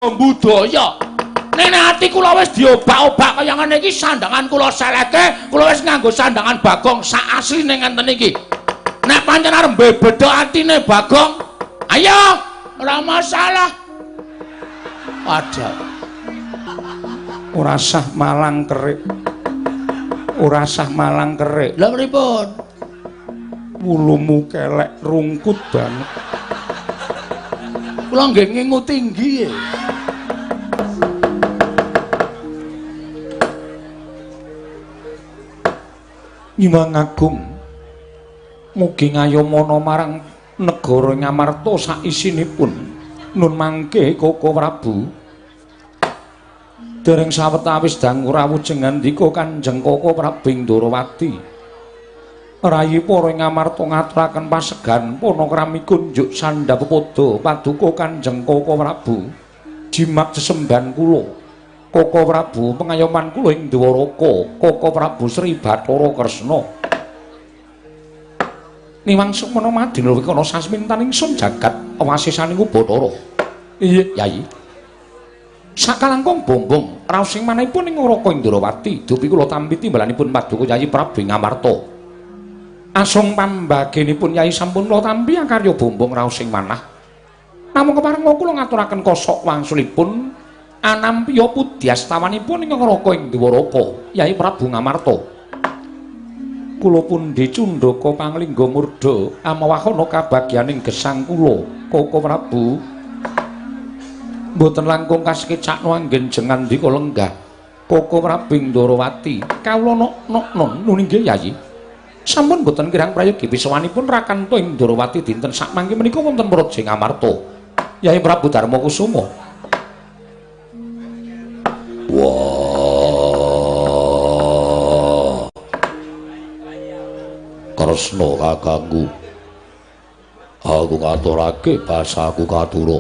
budaya. Nene ati kula wis diobak-obak kaya ngene iki sandangan kula seleke, kula wis nganggo sandangan Bagong sak asline ngenten iki. Nek pancen arep bebedho atine Bagong, ayo ora masalah. Ada. Ora sah malang kerik. Ora sah malang kerik. Lha pripun? Wulumu kelek rungkut banget. Kula nggih ngingu tinggi. Nyuwun Agung, mugi ngayomana marang negara Ngamarta sak isinipun. Nun mangke Koko Prabu. Dereng sawetawis dangu rawujeng ngandika Kanjeng Koko Prabu Ndorowati. Rayi para Ngamarta ngaturaken pasegan panakrami kunjuk sandhapada paduka Kanjeng Koko Prabu. Jimat sesembahan kula. Koko Prabu pengayoman kula ing Dwaraka, Koko Prabu Sri Bathara Kresna. Niwangsa menawa madina wekana sasmintaning sun jagat awasisaning Bathara. Iya, Yai. Sakalangkung bombong raos ing manahipun ing Naraka Indrawati, dupi kula tampi timbalanipun paduka Yai Prabu Ngamarta. Asung pambagenipun Yai sampun kula tampi karya bombong raos ing manah. Namung kepareng kula ngaturaken kosok wangsulipun anampiya pudyastawanipun ing Naraka ing Dwaraka, Yai Prabu Ngamarta. Kula pundhe Cundaka Panglingga Murda amawahana kabagyaning gesang kula, Koko Prabu. Mboten langkung kasekecakno anggen jengandika lenggah, Koko Prabu Ndorowati. Kawula nok-nok nuninggih Yai. Sampun mboten kirang prayogi pisawanipun Rakanto ing Ndorowati dinten sakmangke menika wonten Praja Ngamarta, Yai Prabu Darmakusuma. Wah, Kresna kakangku, aku ngaturake basaku katura.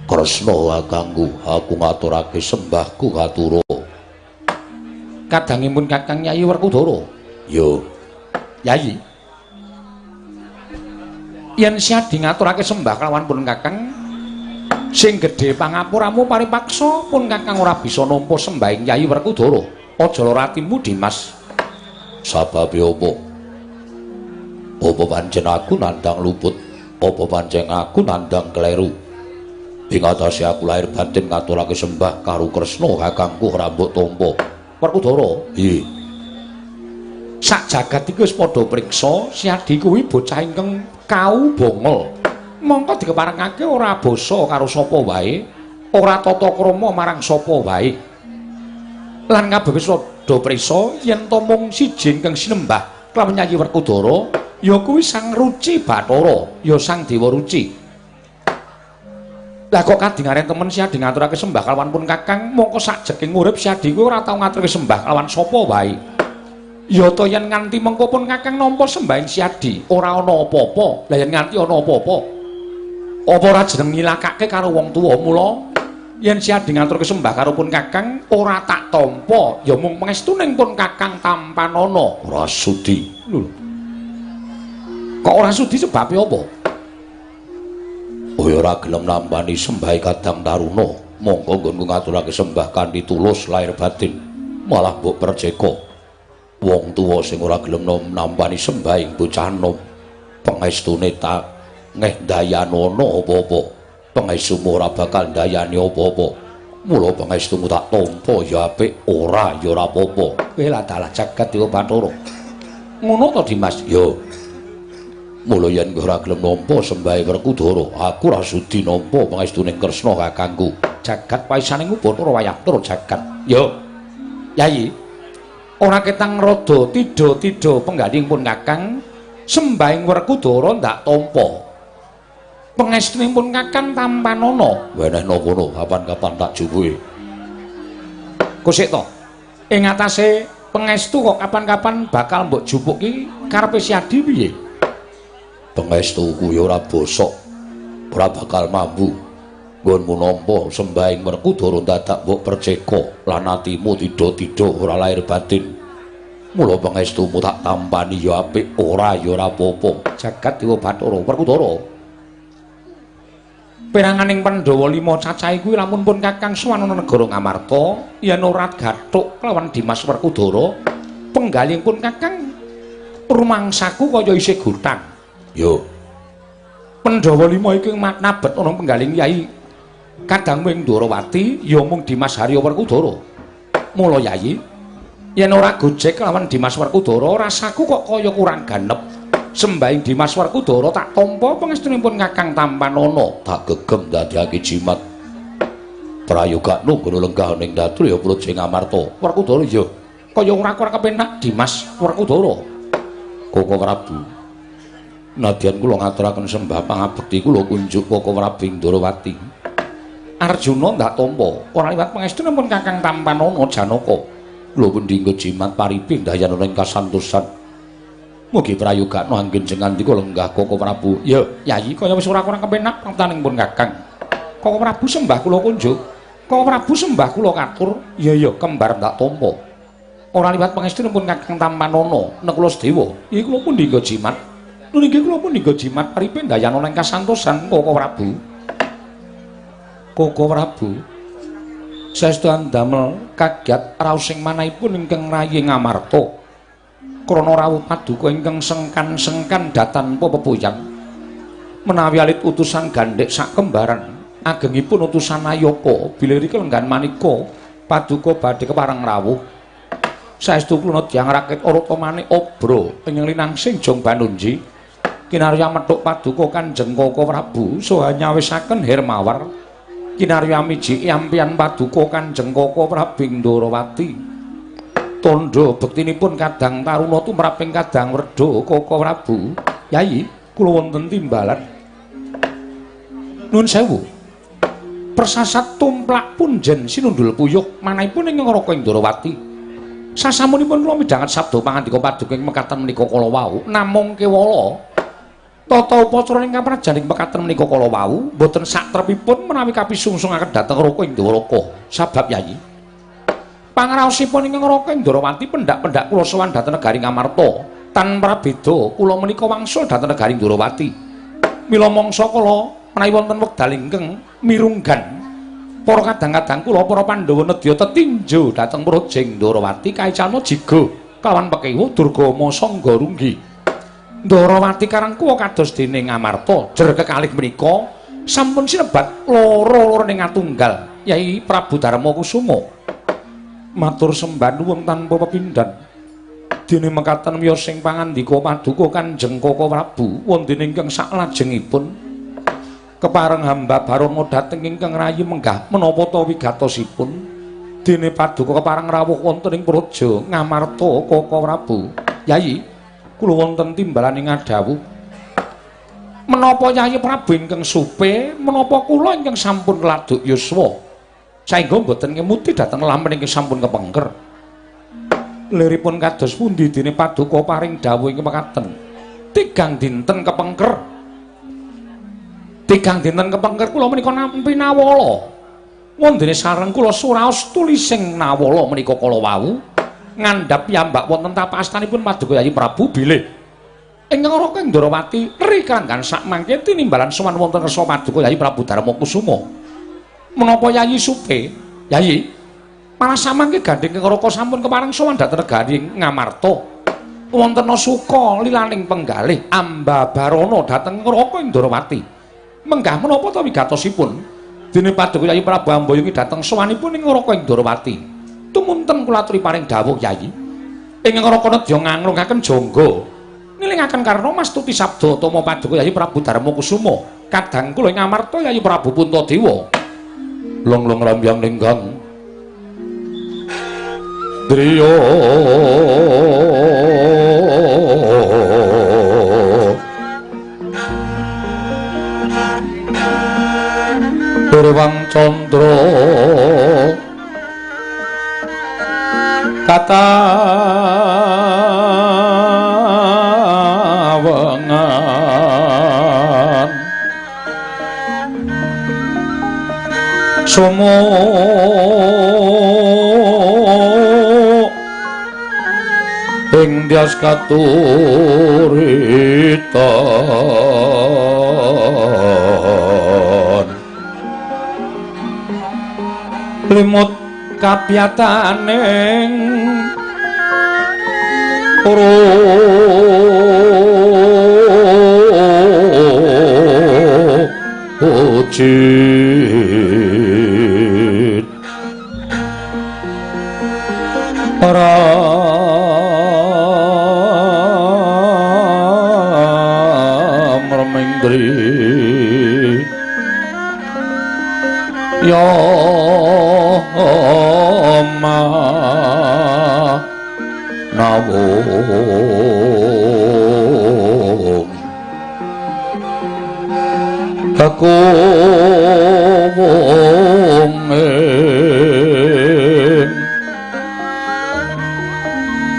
Kresna kakangku, aku ngaturake sembahku katura. Kadangipun Kakang Nyai Werkudara. Yo, Yai. Yen siadi ngaturake sembah kelawan pun Kakang, sing gedhe pangapuramu paripaksa pun Kakang ora bisa nampa sembahing Yai Werkudara. Aja lara atimu, Dimas. sababe apa? Apa pancen aku nandang luput? Apa pancen aku nandang kleru? Ing atase aku lahir batin ngaturake sembah karo Kresna kakangku ora mbok tampa. Werkudara, Nggih. sak jagat iki wis padha priksa siadi kuwi bocah ingkang kaubongol. Mongko dikeparengake ora basa karo sapa wae, ora tata krama marang sapa wae. Lan kabeh wis padha prisa yen to mung siji ingkang sinembah kelawan Nyai Werkudara, ya kuwi Sang Ruci Bathara, ya Sang Dewa Ruci. Lah kok kadingaren temen siadi ngaturake sembah kelawan pun Kakang, mongko sajeking urip siadi kuwi ora tau ngaturake sembah kelawan sapa wae. Ya to yen nganti mengko pun Kakang nampa sembahing siadi, ora ana apa-apa. Lah yen nganti ana apa-apa, apa ora jeneng nilakake karo wong tuwa? Mula yen siadi ngaturake sembah karo pun Kakang ora tak tampa, ya mung pangestuning pun Kakang tampanana. Ora sudi. Lho. Kok ora sudi sebabe apa? Oh ora gelem nambani sembahe Kadang Taruna. Monggo nggonku ngaturake sembah kanthi tulus lahir batin. Malah mbok perceka. Wong tuwa sing ora gelem nambani sembahing bocah nom. Pangestune tak ngeh dayanono apa-apa. Pangestumu ora bakal ndayani apa-apa. Mula pangestumu tak tampa ya apik, ora ya ora apa-apa. Kowe lah dalah jagat Dewa Bathara. Ngono to Dimas? Yo. Mula yen ora gelem nampa sembahe Werkudara, aku ora sudi nampa pangestuning Kresna kakangku. Jagat paisaning Bathara wayaptura jagat. Yo. Yai. Ora ketang rada tida-tida penggaling pun Kakang sembahing Werkudara ndak tampa. Pangestuning pun Kakang tampanana. Wenehna kono kapan-kapan tak jupuhi. Kosik to. Ing atase pangestu kok kapan-kapan bakal mbok jupuk ki karepe siadi piye? Pangestuku ya ora bosok. Ora bakal mambu. Nggonmu nampa sembahing Werkudara dadak mbok perceka lan atimu tida-tida ora lahir batin. Mula pangestumu tak tampani ya apik, ora ya ora apa-apa. Jagat Dewa Bathara Werkudara. Peranganing Pandhawa 5 cacahe kuwi lamun pun Kakang Swanana negara Ngamarta yen ora gathuk kelawan Dimas Werkudara penggalihipun Kakang rumangsaku kaya isih gutang. Yo. Pandhawa 5 iki nabet ana penggalih Yai Kadang Wing Ndrawati ya mung Dimas Harya Werkudara. Mula Yayi, yen ora gojek kelawan Dimas Werkudara rasaku kok kaya kurang ganep. Sembahing Dimas Werkudara tak tampa pangestunipun Kakang Tampanana tak gegem dadekake jimat prayoga nunggu lenggah ning datur ya Praja Ngamarta. Werkudara ya kaya ora kepenak Dimas Werkudara. Koko Prabu, nadyan kula ngaturaken sembah pangabekti kula kunjuk Koko Prabu Ndrawati. Arjuna ndak tampa ora liwat pangestunipun Kakang Tampanana Janaka. Kula pendhingga jimat pariping dayan ing kasantosan. Mugi prayogakno anggen jengandika lenggah Koko Prabu. Ya, Yayi kaya wis ora kurang kepenak pangtanipun Kakang. Koko Prabu sembah kula kunjuk. Koko Prabu sembah kula katur. Ya kembar ndak tampa. Ora liwat pangestunipun Kakang Tampanana nek kula sedewa. Iki kula pun ndingga jimat. Niki kula pun ndingga jimat pariping dayana ing kasantosan Koko Prabu. Koko Prabu. Saestu damel kagiat raosing manahipun ingkang rayi Ngamarta. Krana rawuh paduka ingkang sengkan-sengkan datan pepepoyan menawi alit utusan gandhek sak kembaran agengipun utusan Ayapa bilih rika lenggan manika paduka badhe kepareng rawuh saestu kula dyang raket Arata Manik Obra ing linangsing Jong Banunji kinarya methuk paduka Kanjeng Koko Prabu saha nyawisaken Hermawar kinarya miji yampian paduka Kanjeng Koko Prabu Ndrawati tondo bektinipun Kadang Taruna tumraping Kadang Werda Koko Prabu. Yayi, kula wonten timbalan. Nuwun sewu. Persasat tumplak punjen sinundul puyuh manahipun ing Raka Ndrawati. Sasamunipun kula midhanget sabda pangandika paduka ing mekaten menika kala wau namung kewala. Tata upacara ing kaprajaning mekaten menika kala wau boten satrepipun menawi kapisungssungaken dhateng Raka Ndrawaka. Sabab Yayi pangraosipun ing Raka Ndrawati pendak-pendak kula sowan dhateng negari Ngamarta tanpa beda kula menika wangsul dhateng negari Ndrawati mila mangsa kala menawi wonten wekdal ingkang mirunggan para kadang-kadang kula para Pandhawa nedya tetinjo dhateng Praja Ndrawati kaicana jiga kelawan pekewu Durgama Sangga Runggi Ndrawati karangkuwa kados dene Ngamarta jer kekalih menika sampun sinebat loro-loro ing atunggal Yai Prabu Darma Kusuma matur sembah nuwun tanpa pepindhan dene mekaten miyos sing pangandika paduka Kanjeng Koko Prabu wonten ingkang saklajengipun kepareng hamba barana dhateng ingkang rayi menggah menapa ta wigatosipun dene paduka kepareng rawuh wonten ing Praja Ngamarta Koko Prabu. Yayi kula wonten timbalan ing adhawuh menapa Yayi Prabu ingkang supe menapa kula ingkang sampun laduk yuswa saengga boten ngemuti dhateng lampah ingkang sampun kepengker. Liripun kados pundi dene paduka paring dawuh ing mekaten. Tigang dinten kepengker. Tigang dinten kepengker kula menika nampi nawala. Wondene sareng kula suraos tulising nawala menika kala wau ngandhap piyambak wonten tapastanipun paduka Yayi Prabu bilih ing Raka Ndrawati rikanggan sak mangke tinimbalan sowan wonten kersa paduka Yayi Prabu Darma Kusuma. Menapa Yayi supe? Yayi, malah samangke gandheng Raka sampun kepareng sowan dhateng negari Ngamarta. Wonten suka lilaning penggalih ambabarana dhateng Raka Ndrawati. Menggah menapa ta wigatosipun? Dene paduka Yayi Prabu Ambayuki dhateng sowanipun ing Raka Ndrawati. Tumunten kula aturi paring dawuh Yayi. Ing Raka nedya nganglungaken jangga nilingaken karna mastuti sabda utama paduka Yayi Prabu Darma Kusuma. Kadang kula ing Ngamarta Yayi Prabu Puntadewa. Long-long lambyang ninggang driya Durwang Candra katawengan Sumo ing dias katuritan limut kapiyataning rojit ram remengdri ya ma nawung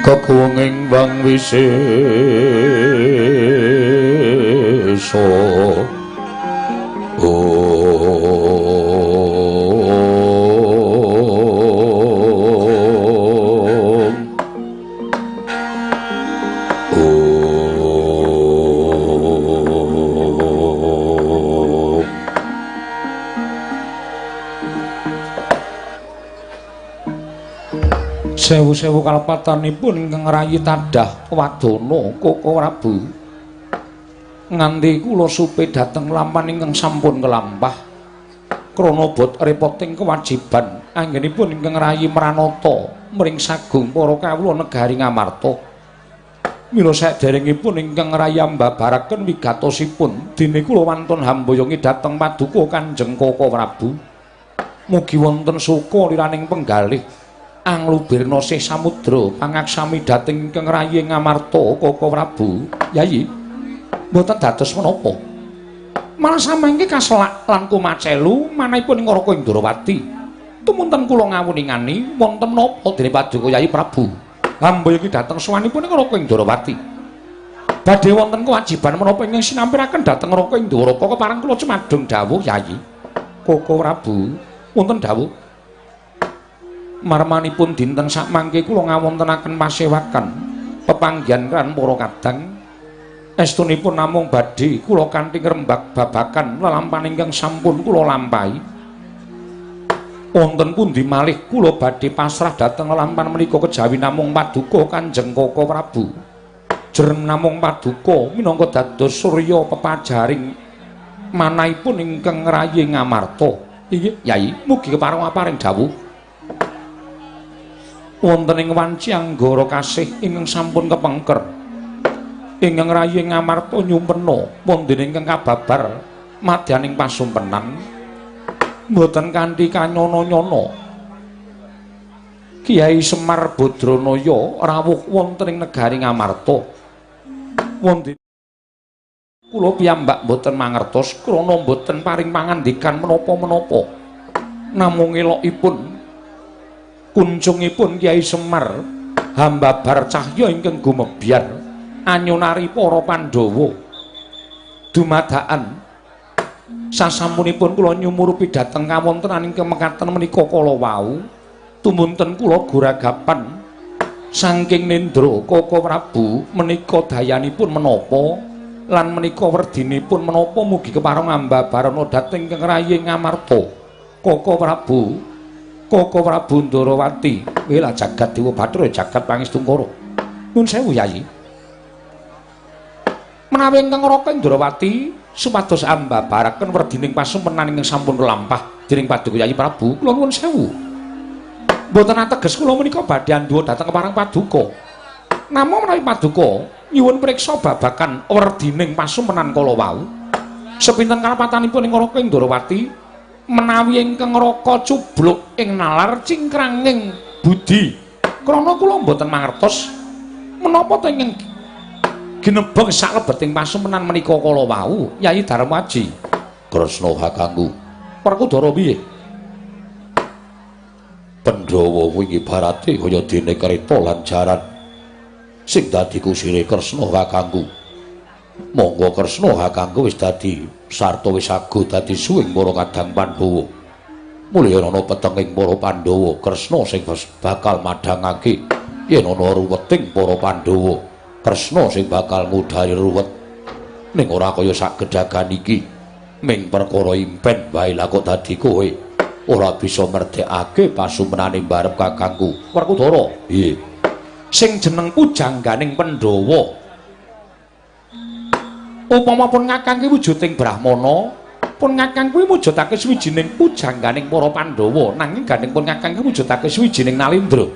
kekuwenging wang wisesa sewu-sewu kalepatanipun ingkang rayi tadah wadana Koko Prabu nganti kula supe dhateng lampahan ingkang sampun kelampah krana bot repoting kewajiban anggenipun ingkang rayi Mranata mring sagung para kawula negari Ngamarta mila saderengipun ingkang rayi mbabaraken wigatosipun dene kula wantun hambayongi dhateng paduka Kanjeng Koko Prabu mugi wonten suka liraning penggalih anglubirna sih samudra pangaksami dhateng ingkang rayi Ngamarta Koko Prabu. Yayi mboten dados menapa malah samangke kaselak lan kumacelu manahipun ing Raka Indrawati tumunten kula ngawuningani wonten napa dene paduka Yayi Prabu hamba iki dhateng sowanipun ing Raka Indrawati badhe wonten kewajiban menapa ingkang sinampiraken dhateng Raka Indrawata kepareng kula cumadung dawuh Yayi Koko Prabu wonten dawuh marmanipun dinten sakmangke kula ngawontenaken pasewakan pepanggihan kan para kadang estunipun namung badhe kula kanthi ngrembak babakan lelampahan ingkang sampun kula lampahi wonten pundi malih kula badhe pasrah dhateng lelampahan menika kejawi namung paduka Kanjeng Koko Prabu jerem namung paduka minangka dados surya pepajaring manahipun ingkang rayi Ngamarta iki Yayi mugi kepareng-paring dawuh wonten ing wanci anggara kasih ingkang sampun kepengker ingkang rayi Ngamarta nyumpena wonten ingkang kababar madyaning pasumpenan mboten kanthi kanyana-nyana Kyai Semar Badranaya rawuh wonten ing negari Ngamarta wonten kula piyambak mboten mangertos krana mboten paring pangandikan menapa-menapa namung elokipun kuncungipun Kyai Semar hambabar cahya ingkang gumebyar anyunari para Pandhawa dumadakan sasampunipun kula nyumurupi dhateng kawontenan ingkang mekaten menika kala wau tumunten kula guragapan saking nendra Koko Prabu menika dayanipun menapa lan menika werdinipun menapa mugi kepareng ambabarana dhateng ingkang rayi Ngamarta Koko Prabu Koko Prabu Ndarawati wela jagat Dewa Bathara jagat Pangestungkara nuwun sewu Yayi menawi ingkang Raka Indrawati supados ambabaraken werdining pasumpenan ingkang sampun kelampah dening paduka Yayi Prabu kula nuwun sewu mboten ateges kula menika badhe andhuwa dhateng kepareng paduka namung menawi paduka nyuwun priksa babagan werdining pasumpenan kala wau sepinten kalepatanipun ing Raka Indrawati menawi ingkang Raka cubluk ing nalar cingkranging budi krana kula mboten mangertos menapa to ingkang ginebeng saklebeting pasumpenan menika kala wau Yayi Darmaji Kresna kakangku Werkudara piye Pandhawa kuwi ibarate kaya dene kereta lan jaran sing dadi kusire Kresna kakangku monggo Kresna kakangku wis dadi sarta wis ago dadi suwing para kadang Pandhawa mulya ana petenging para Pandhawa Kresna sing bakal madhangake yen ana ruweting para Pandhawa Kresna sing bakal ngudari ruwet ning ora kaya sak gedhagan iki ming perkara impen wae lah kok dadi kowe ora bisa merdekake pasumenane barep kakangku. Werkudara, nggih. Sing jeneng pujangganing Pandhawa. Upama pun ngakang ki wujuding Brahmana, pun ngakang kuwi mujudake swijining pujangganing para Pandhawa, nanging ganing pun ngakang ki mujudake swijining Nalindra.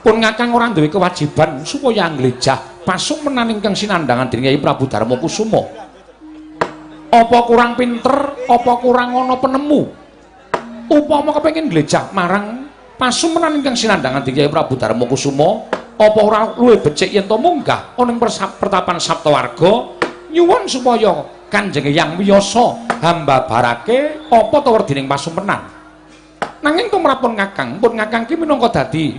Pun ngakang ora duwe kewajiban supaya nglejah pasumenan ingkang sinandhangan dening Kyai Prabu Darmakusuma. Apa kurang pinter, apa kurang ana penemu? Upama kepengin nglejah marang pasumenan ingkang sinandhangan dening Kyai Prabu Darmakusuma, apa ora luwih becik yen to munggah ana ing pertapan Saptawarga nyuwun supaya Kanjeng Hyang Wiyasa hambabarake apa to werdining pasumenan. Nanging tumrapun Kakang, pun Kakang ki minangka dadi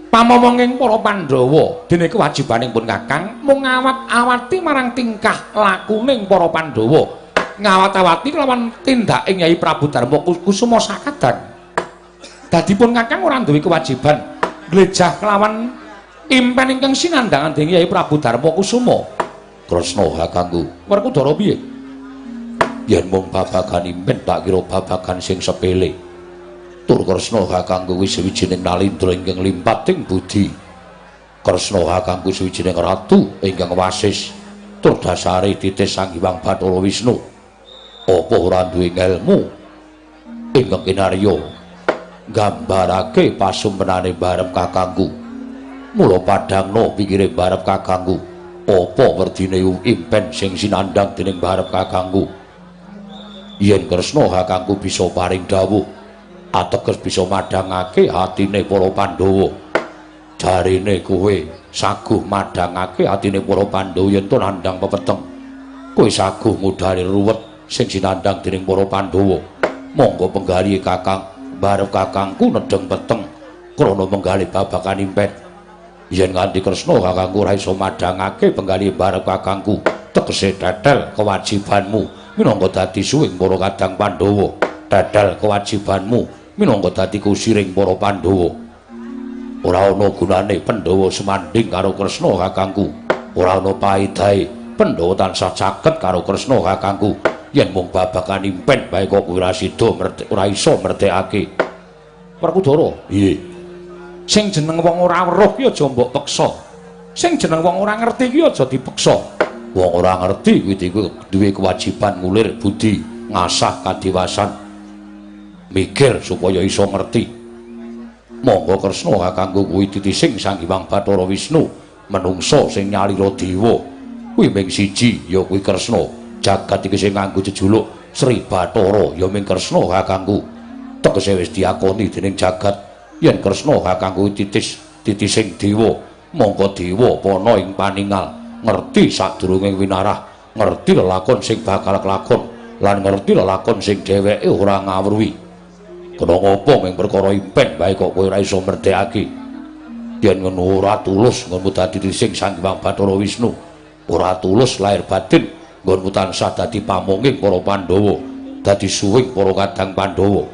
pamomonging para Pandhawa, dene kewajibaning pun Kakang mung ngawat-awati marang tingkah lakuning para Pandhawa, ngawat-awati kelawan tindake Kyai Prabu Darmakusuma sakadan. Dadi pun Kakang ora duwe kewajiban glejah kelawan impen ingkang sinandhangan dening Kyai Prabu Darmakusuma. Kresna kakangku. Werkudara piye? Yen mung babagan impen tak kira babagan sing sepele. Tur Kresna kakangku kuwi sawijining nalindra ingkang limpating budi. Kresna kakangku sawijining ratu ingkang wasis. Tur dasare titis Sang Hyang Bathara Wisnu. Apa ora duwe ngelmu ingkang kinarya nggambarake pasumenane barep kakangku. Mula padhangna pikire barep kakangku. Apa werdine impen sing sinandhang dening barep kakangku. Yen Kresna kakangku bisa paring dawuh ateges bisa madhangake atine para Pandhawa. Jarine kowe saguh madhangake atine para Pandhawa yen to nandhang pepeteng. Kowe saguh ngudari ruwet sing sinandhang dening para Pandhawa. Monggo penggalihe kakang barep kakangku nedheng peteng krana menggali babagan impen. Yen nganti Kresna kakangku ora iso madhangake penggali barep kakangku, tegese tetel kewajibanmu minangka dadi suwing para kadang Pandhawa. Tetel kewajibanmu minangka dadi kusiring para Pandhawa. Ora ana gunane Pandhawa semanding karo Kresna kakangku. Ora ana paedahe Pandhawa tansah caket karo Kresna kakangku. Yen mung babagan impen bae kok ora sida ora iso merdekake. Werkudara, nggih. Sing jeneng wong ora weruh ki aja mbok peksa. Sing jeneng wong ora ngerti ki aja dipeksa. Wong ora ngerti kuwi duwe kewajiban ngulir budi, ngasah kadiwasan, mikir supaya iso ngerti. Monggo Kresna kakangku kuwi titising Sang Hyang Bathara Wisnu, menungsa sing nyalira dewa. Kuwi ming siji ya kuwi Kresna. Jagat iki sing nganggo jejuluk Sri Bathara ya ming Kresna kakangku. Tegese wis diakoni dening jagat. Yen Kresna kakangku titising dewa, mongko dewa pana ing paningal, ngerti sadurunge winarah, ngerti lelakon sing bakal kelakon, lan ngerti lelakon sing dheweke ora ngawruhi. Kena ngopo ming perkara impen bae kok kowe ora iso merdekake. Yen ngono ora tulus nggonmu dadi titising Sang Hyang Bathara Wisnu, ora tulus lahir batin nggonmu tansah dadi pamonging para Pandhawa, dadi suwing para kadang Pandhawa.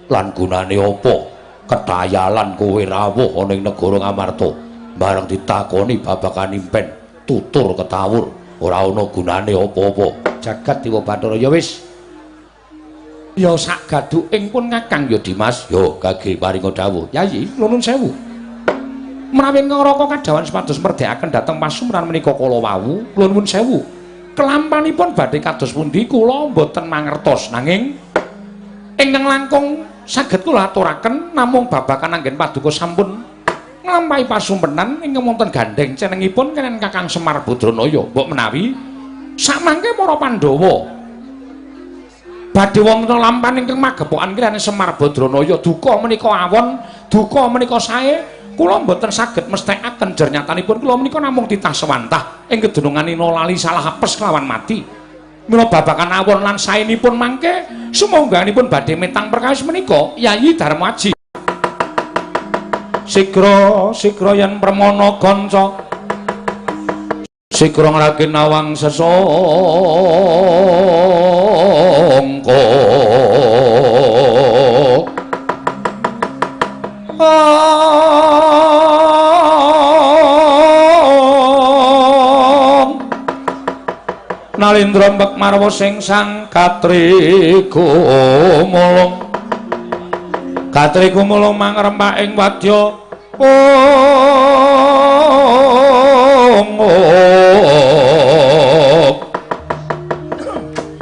Lan gunane apa? Ketayalan kowe rawuh ana ing negara Ngamarta bareng ditakoni babagan impen tutur ketawur ora ana gunane apa-apa. Jagat Dewa Bathara ya wis ya sak gaduking pun Kakang ya Dimas ya gage paringa dawuh. Yayi nuwun sewu. Menawi ngraka kadhawan supados merdekaken dhateng pasumeran menika kala wau kula nuwun sewu. Kelampanipun badhe kados pundi kula mboten mangertos nanging ingkang langkung saged kula aturaken namung babagan anggen paduka sampun nglampahi pasumpenan ingkang wonten gandeng cenengipun kenen Kakang Semar Badranaya. Mbok menawi samangke para Pandhawa badhe wonten lampahan ingkang magepokan kirane Semar Badranaya duka menika awon, duka menika sae, kula mboten saged mesthekaken jernyatanipun kula menika namung titah sewantah ing kedununganipun lali salah apes kelawan mati. Mila babagan awon lan saenipun mangke sumangganipun badhe metang perkawis menika Yayi Darmaji. Sigra yen permana kanca sigra ngrake nawang sesangka Nalindra mbek marwa sing sang Gatri Gumulung. Gatri Gumulung mangrempak ing wadya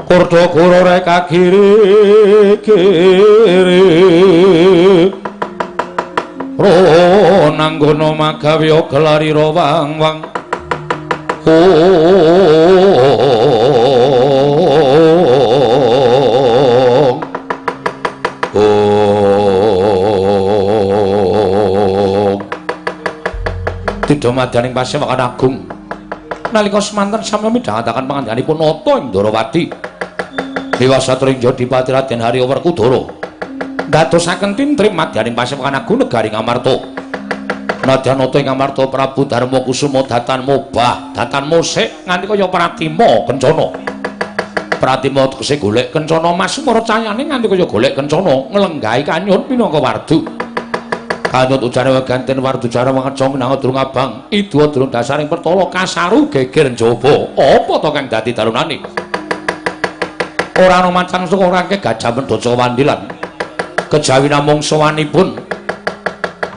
Kurda Guru reka giri-giri Nanggono magawi gelari wang-wang Tidha madyaning Pasewakan Agung nalika semanten sami midhangetaken pangandhanipun nata ing Ndarawati Dewa Satringja Dipati Raden Harya Werkudara ndadosaken tintrim madyaning Pasewakan Agung negari Ngamarta nadyan nata ing Ngamarta Prabu Darma Kusuma datan mobah datan musik nganti kaya Pratima Kencana Pratima tegese golek Kencana Masumara cayane nganti kaya golek Kencana nglenggahi kanyun pinangka wardu Kanyut ujane weganten wardu jara mangecong nang durung abang idu durung dasaring pertala kasaru geger njaba apa to kang dadi darunane ora ana mancang saka rangke Gajah Mendaca Wandilan kejawi namung sowanipun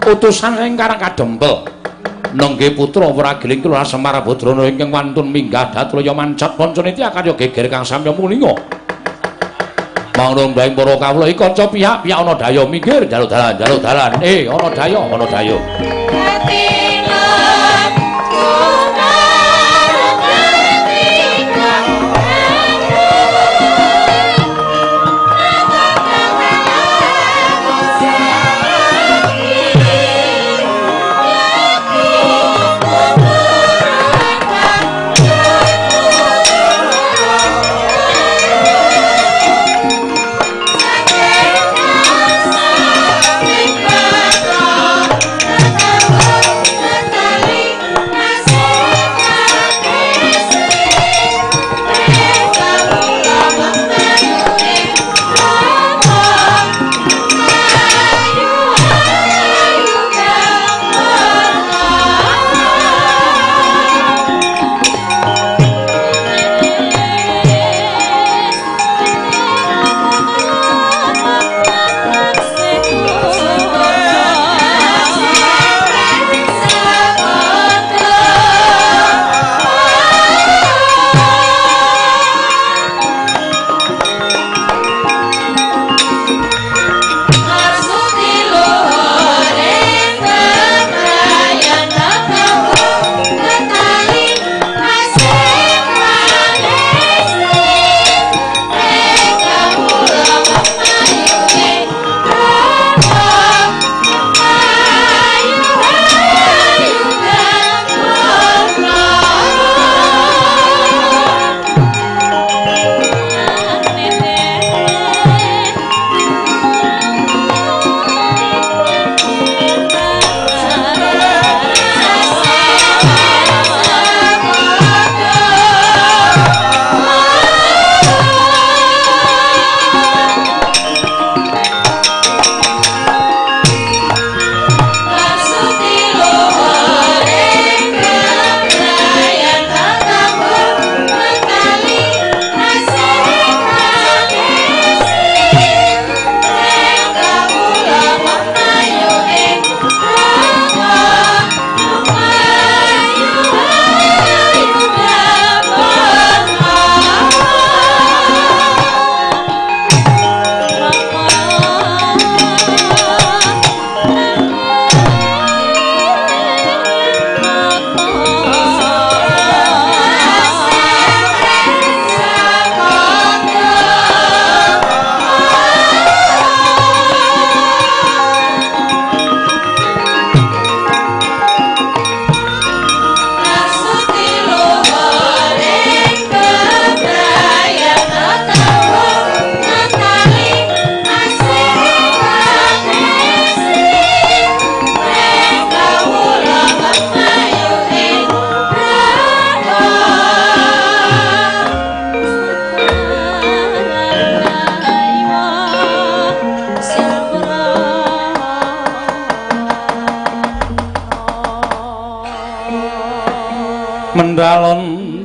utusan ingkang kadempel nengge putra Pragiling Kelurahan Semar Badrana ingkang wantun minggah datraya mancat pancane tiakarya geger kang samya mulinga Mangrung baing para kawula iki kanca pihak-pihak ana daya minggir jaluk dalan ana daya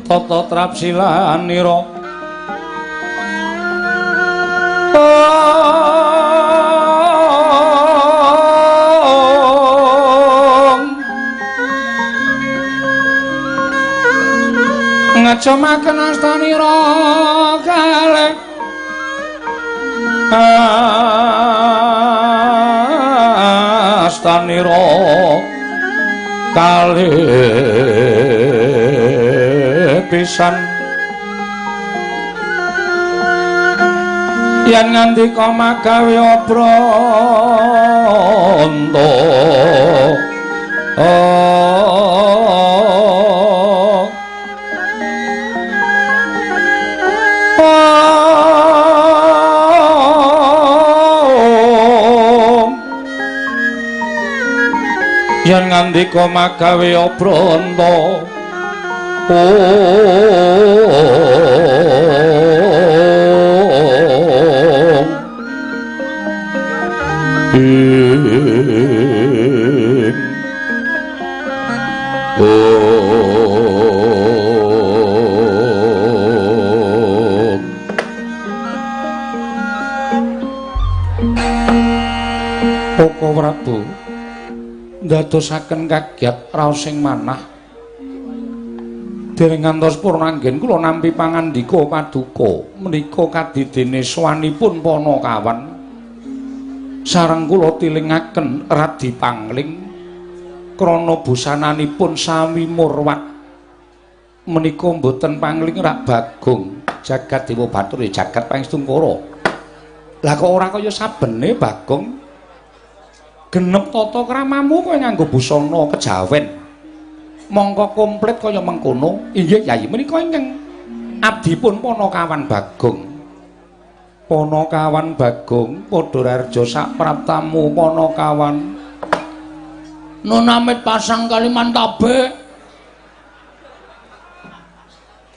tata trapsilanira ngajamaken astanira kalih astanira kalih pisan yen ngandika magawe obranta yen ngandika magawe obranta Koko Prabu ndadosaken kagiat raos sing manah dereng ngantos purnanggen kula nampi pangandika paduka menika kadidene swanipun Panakawan sareng kula tilingaken radi pangling krana busananipun sami murwat menika mboten pangling rak Bagong jagat Dewa Bathara jagat Pangestungkara lah kok ora kaya sabene Bagong genep tata kramamu kowe nganggo busana kejawen mongko komplit kaya mengkono inggih Yayi menika ingkang abdipun Panakawan Bagong Panakawan Bagong padha rarja sak praptamu Panakawan nunamit pasang kaliman tabek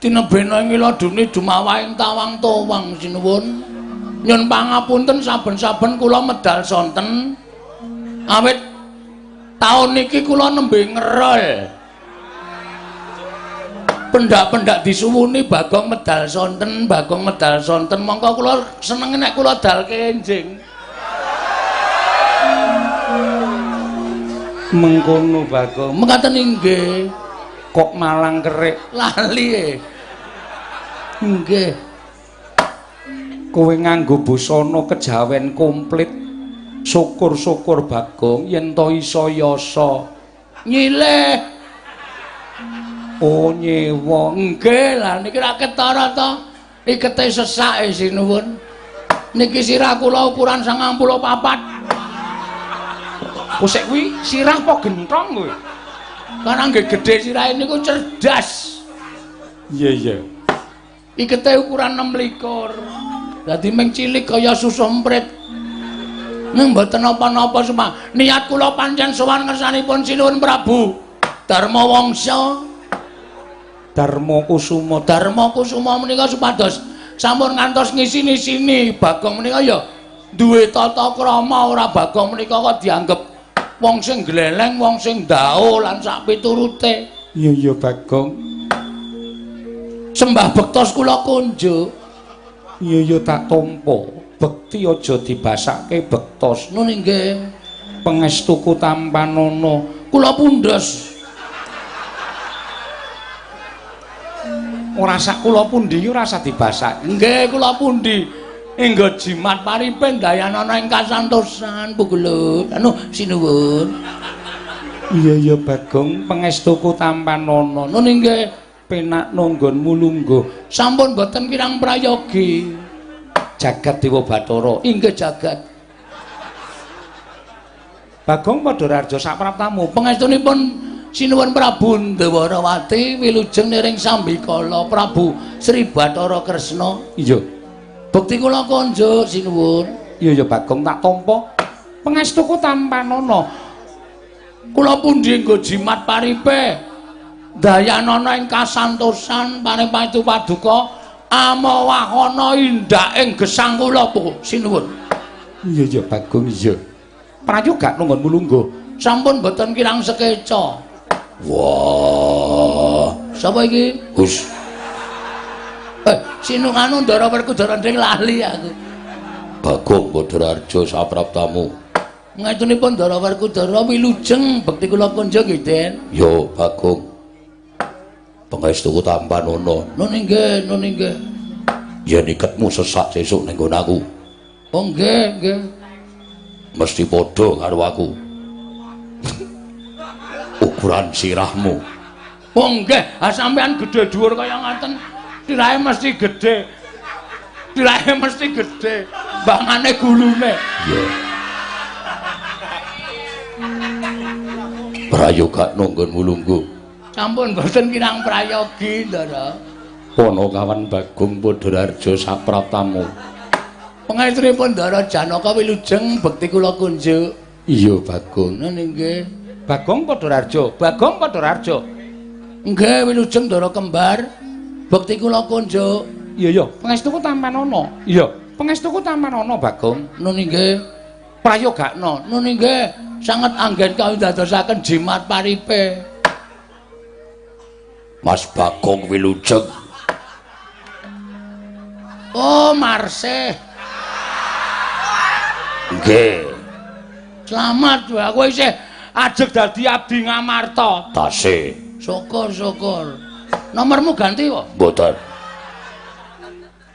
tinebena ngila duni dumawahing tawang-tawang sinuwun nyun pangapunten saben-saben kula medal sonten awit taun niki kula nembe ngerol pendak-pendak disuwuni Bagong medal sonten mongko kula seneng nek kula dal kenjing mengkono Bagong mekaten inggih kok malang kerik lali nggih kowe nganggo busana kejawen komplit syukur-syukur Bagong yen to isa yasa nyilih oh nyewa nggih lah niki ra ketara to ikete sesak sinuwun niki sirah kula ukuran 94 kosek kuwi sirah apa gentong kowe karena nggih gedhe sirahe niku cerdas iya ikete ukuran 26 dadi mung cilik kaya susu emprit ning mboten napa-napa semua niat kula pancen sowan ngersanipun Sinuwun Prabu Darma Wangsa Darma Kusuma menika supados sampun ngantos ngisi-sini Bagong menika ya duwe tata krama ora Bagong menika kok dianggep wong sing gleleng wong sing ndao lan sak piturute iya Bagong sembah bektos kula kunjuk iya tak tampa bekti aja dibasake bektos nun nggih pangestuku tampanana kula pundhas ora sak kula pundi ora usah dibasake nggih kula pundi enggo jimat paripen dayanana ing kasantosan pugulut anu sinuwun iya Bagong pangestuku tampanana nun nggih penak nanggonmu lungguh sampun boten kirang prayogi jagat Dewa Bathara inggih jagat Bagong padha rarja sak praptamu pangestunipun Sinuwun Prabu Ndawarawati wilujeng niring Sambikala Prabu Sri Bathara Kresna iya bukti kula konjuk sinuwun iya Bagong tak tampa pangestuku tampanana kula pundi nggo jimat paripe dayanana ing kasantosan paring paitu paduka amawahana indak ing gesang kula po sinuwun iya Bagong iya prayoga nunggonmu lungguh sampun boten kirang sekeca wah sapa iki Gus Sinungan Ndara Werkudara nding lali aku. Bagong Badararja sapraptamu. Ngatunipun Ndara Werkudara wilujeng bekti kula kunjuk nggih, Den. Yo Bagong. Pangestuku tampan ana. Nun inggih, nun inggih. Yen iketmu sesak sesuk ning nggon aku. Oh nggih, nggih. Mesti padha karo aku. Ukuran sirahmu. Oh nggih, sampean gedhe dhuwur kaya ngaten. Sirahe mesti gedhe. Sirahe mesti gedhe. Bangane gulune. Iya. Prayoga nonggon mulunggu. Sampun boten kirang prayogi, Ndara. Panakawan Bagong Badararja sapraptamu. Pangestunipun Ndara Janaka wilujeng bekti kula kunjuk. Iya Bagong. Nun inggih. Bagong Badararja, Bagong Badararja. Nggih wilujeng Ndara kembar bekti kula kunjuk. Iya, pangestuku tampan ana. Iya, pangestuku tampan ana, Bagong. Nun inggih. Prayogakna. Nun inggih, sanget anggen kawin dadosaken jimat paripe. Mas Bagong wilujeng. Oh, Marsih. Nggih. Selamat wae aku isih ajeg dadi abdi Ngamarta. Tasih. Syukur-syukur. Nomormu ganti kok. Mboten.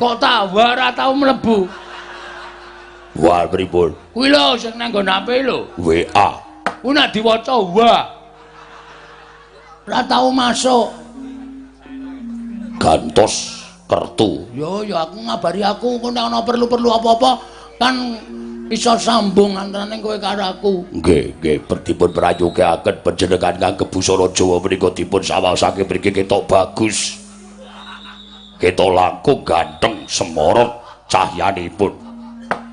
Kok tak ora tau mlebu. Wal pripun? Kuwi lho sing nang nggon HP lho. WA. Kuwi nek diwaca wa. Ora tau masuk. Gantos kertu. Yo aku ngabari aku kok nek ana perlu-perlu apa-apa kan iso sambung antaraning kowe karo aku. Nggih, nggih, dipun prayogaken panjenengan kangge busana Jawa menika dipun sawasake mriki ketok bagus. Ketok langkung ganteng semorot cahyanipun.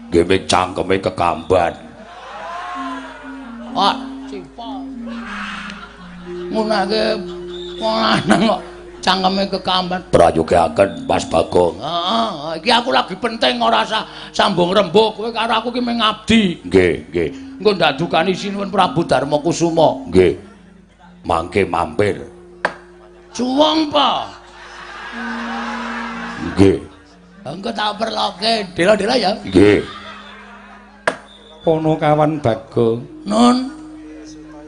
Nggih ming cangkeme kekamban. Wah, cipa. Ngunake wong lanang kok cangkeme kekamban. Prayogaken Mas Bagong. Heeh, iki aku lagi penting ora sambung rembug kowe karo aku ki mung ngabdi. Nggih, nggih. Engko ndadukani sinuwun Prabu Darma Kusuma. Nggih. Mangke mampir. Suwung pa. Nggih. Engko tak perloke, dela-dela ya. Nggih. Panakawan Bagong. Nun,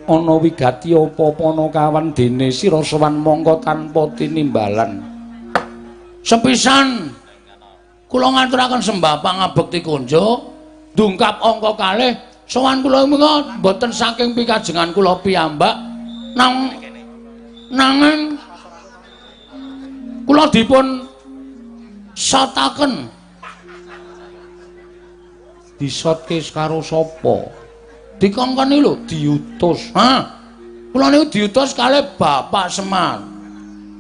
Ana wigati apa Panakawan dene sira sowan mangka tanpa tinimbalan. sepisan kula ngaturaken sembah pangabekti kunjuk, ndungkap angka kalih sowan kula menika boten saking pikajengan kula piyambak, nanging kula dipun sotaken. Disotke karo sapa? Dikongkoni lho, Diutus. ha. Kula niku diutus kalih Bapak Semar.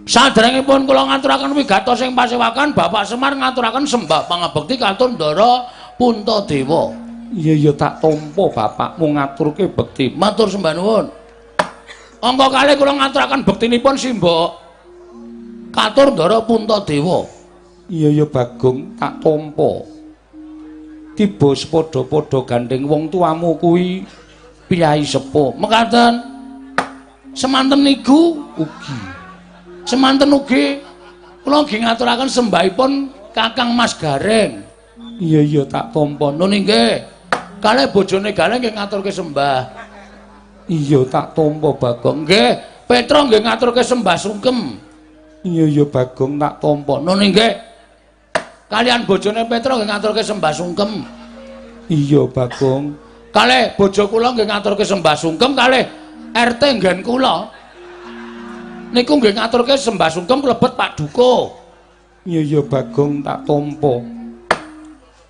Saderengipun kula ngaturaken wigatos ing pasewakan, Bapak Semar ngaturaken sembah pangabekti katur Ndara Puntadewa. Iya tak tampa bapakmu ngaturke bekti. Matur sembah nuwun. Angka kalih kula ngaturaken bektinipun simbok katur Ndara Puntadewa. Iya Bagong tak tampa. Tiba sepadha-padha gandeng wong tuamu kuwi piyai sepuh. Mekaten semanten niku ugi. Semanten ugi kula nggih ngaturaken sembahipun Kakang Mas Gareng. Iya tak tampa. Nun nggih. Kalih bojone Gareng nggih ngaturke sembah. Iya tak tampa Bagong. Nggih, Petra nggih ngaturke sembah sungkem. Iya Bagong tak tampa. Nun nggih. Kalian bojone Petra nggih ngaturke sembah sungkem. Iya Bagong. Kalih bojo kula nggih ngaturke sembah sungkem, kalih RT nggen kula niku nggih ngaturke sembah sungkem klebet Pak Duko. Iya Bagong tak tampa.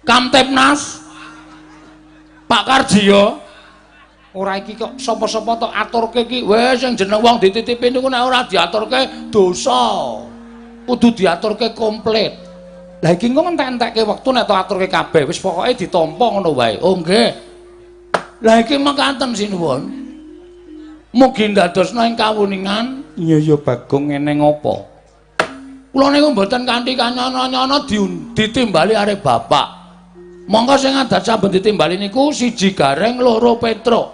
Kamtipnas Pak Kardiyo. Ora iki kok sapa-sapa tok aturke iki. Wes sing jeneng wong dititipi niku nek ora diaturke dosa. Kudu diaturke komplit. Lah iki engko entek-entekke wektu nek tok aturke kabeh wis pokoke ditampa ngono wae. Oh nggih. Lah iki mekaten sinuwun. Mugi ndadosna ing kawuningan. Iya Bagong eneng apa? Kula niku mboten kanthi kanyana-nyana ditimbali arek bapak. Monggo sing adat saben ditimbali niku siji Gareng, loro Petruk.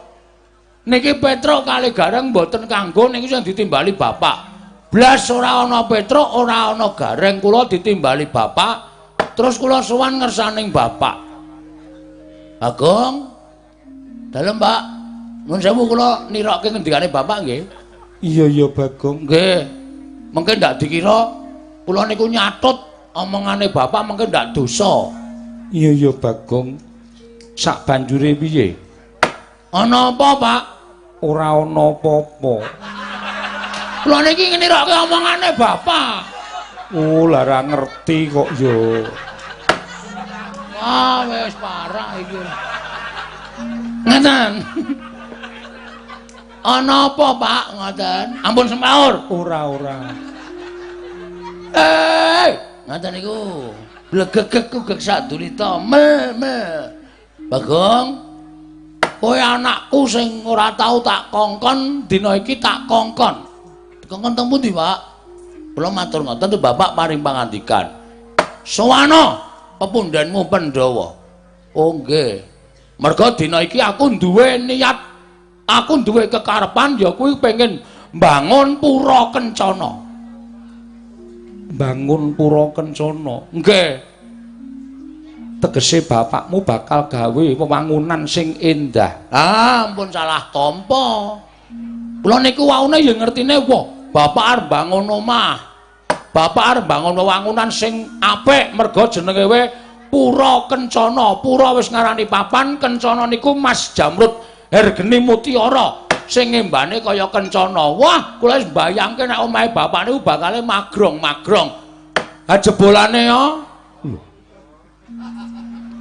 Niki Petruk kalih Gareng mboten kanggo niki sing ditimbali bapak. blas ora ana Petruk, ora ana Gareng, kula ditimbali bapak. Terus kula sowan ngersaning bapak. Bagong. Dalem, Pak. Nuwun sewu kula nirokke ngendikane bapak nggih. Iya Bagong. Nggih. Mengke ndak dikira kula niku nyatut omongane bapak mengke ndak dosa. Iya Bagong. Sak banjure piye? Ana apa, Pak? Ora ana apa-apa. Kula niki ngenirokke omongane bapak. Oh, lara ngerti kok yo. Wah, wis parah iki. Ngaten. Ana apa, Pak? Ngoten. Ampun semaur. Ora. Ngaten niku. Blegegek gek sadulita. Mel. Bagong. Kowe anakku sing ora tau tak kongkon, dina iki tak kongkon. Dikongkon teng pundi, Pak? Kula matur ngoten Bapak paring pangandikan. Sowana pepundhenmu Pandhawa. Oh nggih. Merga dina iki aku duwe niat, aku duwe kekarepan ya kuwi pengen mbangun Pura Kencana. Bangun Pura Kencana. Nggih. Tegese bapakmu bakal gawe wewangunan sing endah. Ah, ampun salah tampa. Kula niku waune ya ngertine wah, bapak arep bangun omah. Bapak arep bangun wewangunan sing apik merga jenenge we Pura Kencana. Pura wis ngarani papan, Kencana niku Mas Jamrut Hergeni Mutiara sing ngembane kaya Kencana. Wah, kula wis mbayangke nek omahe bapak niku bakale magrong-magrong. Ha jebolane ya.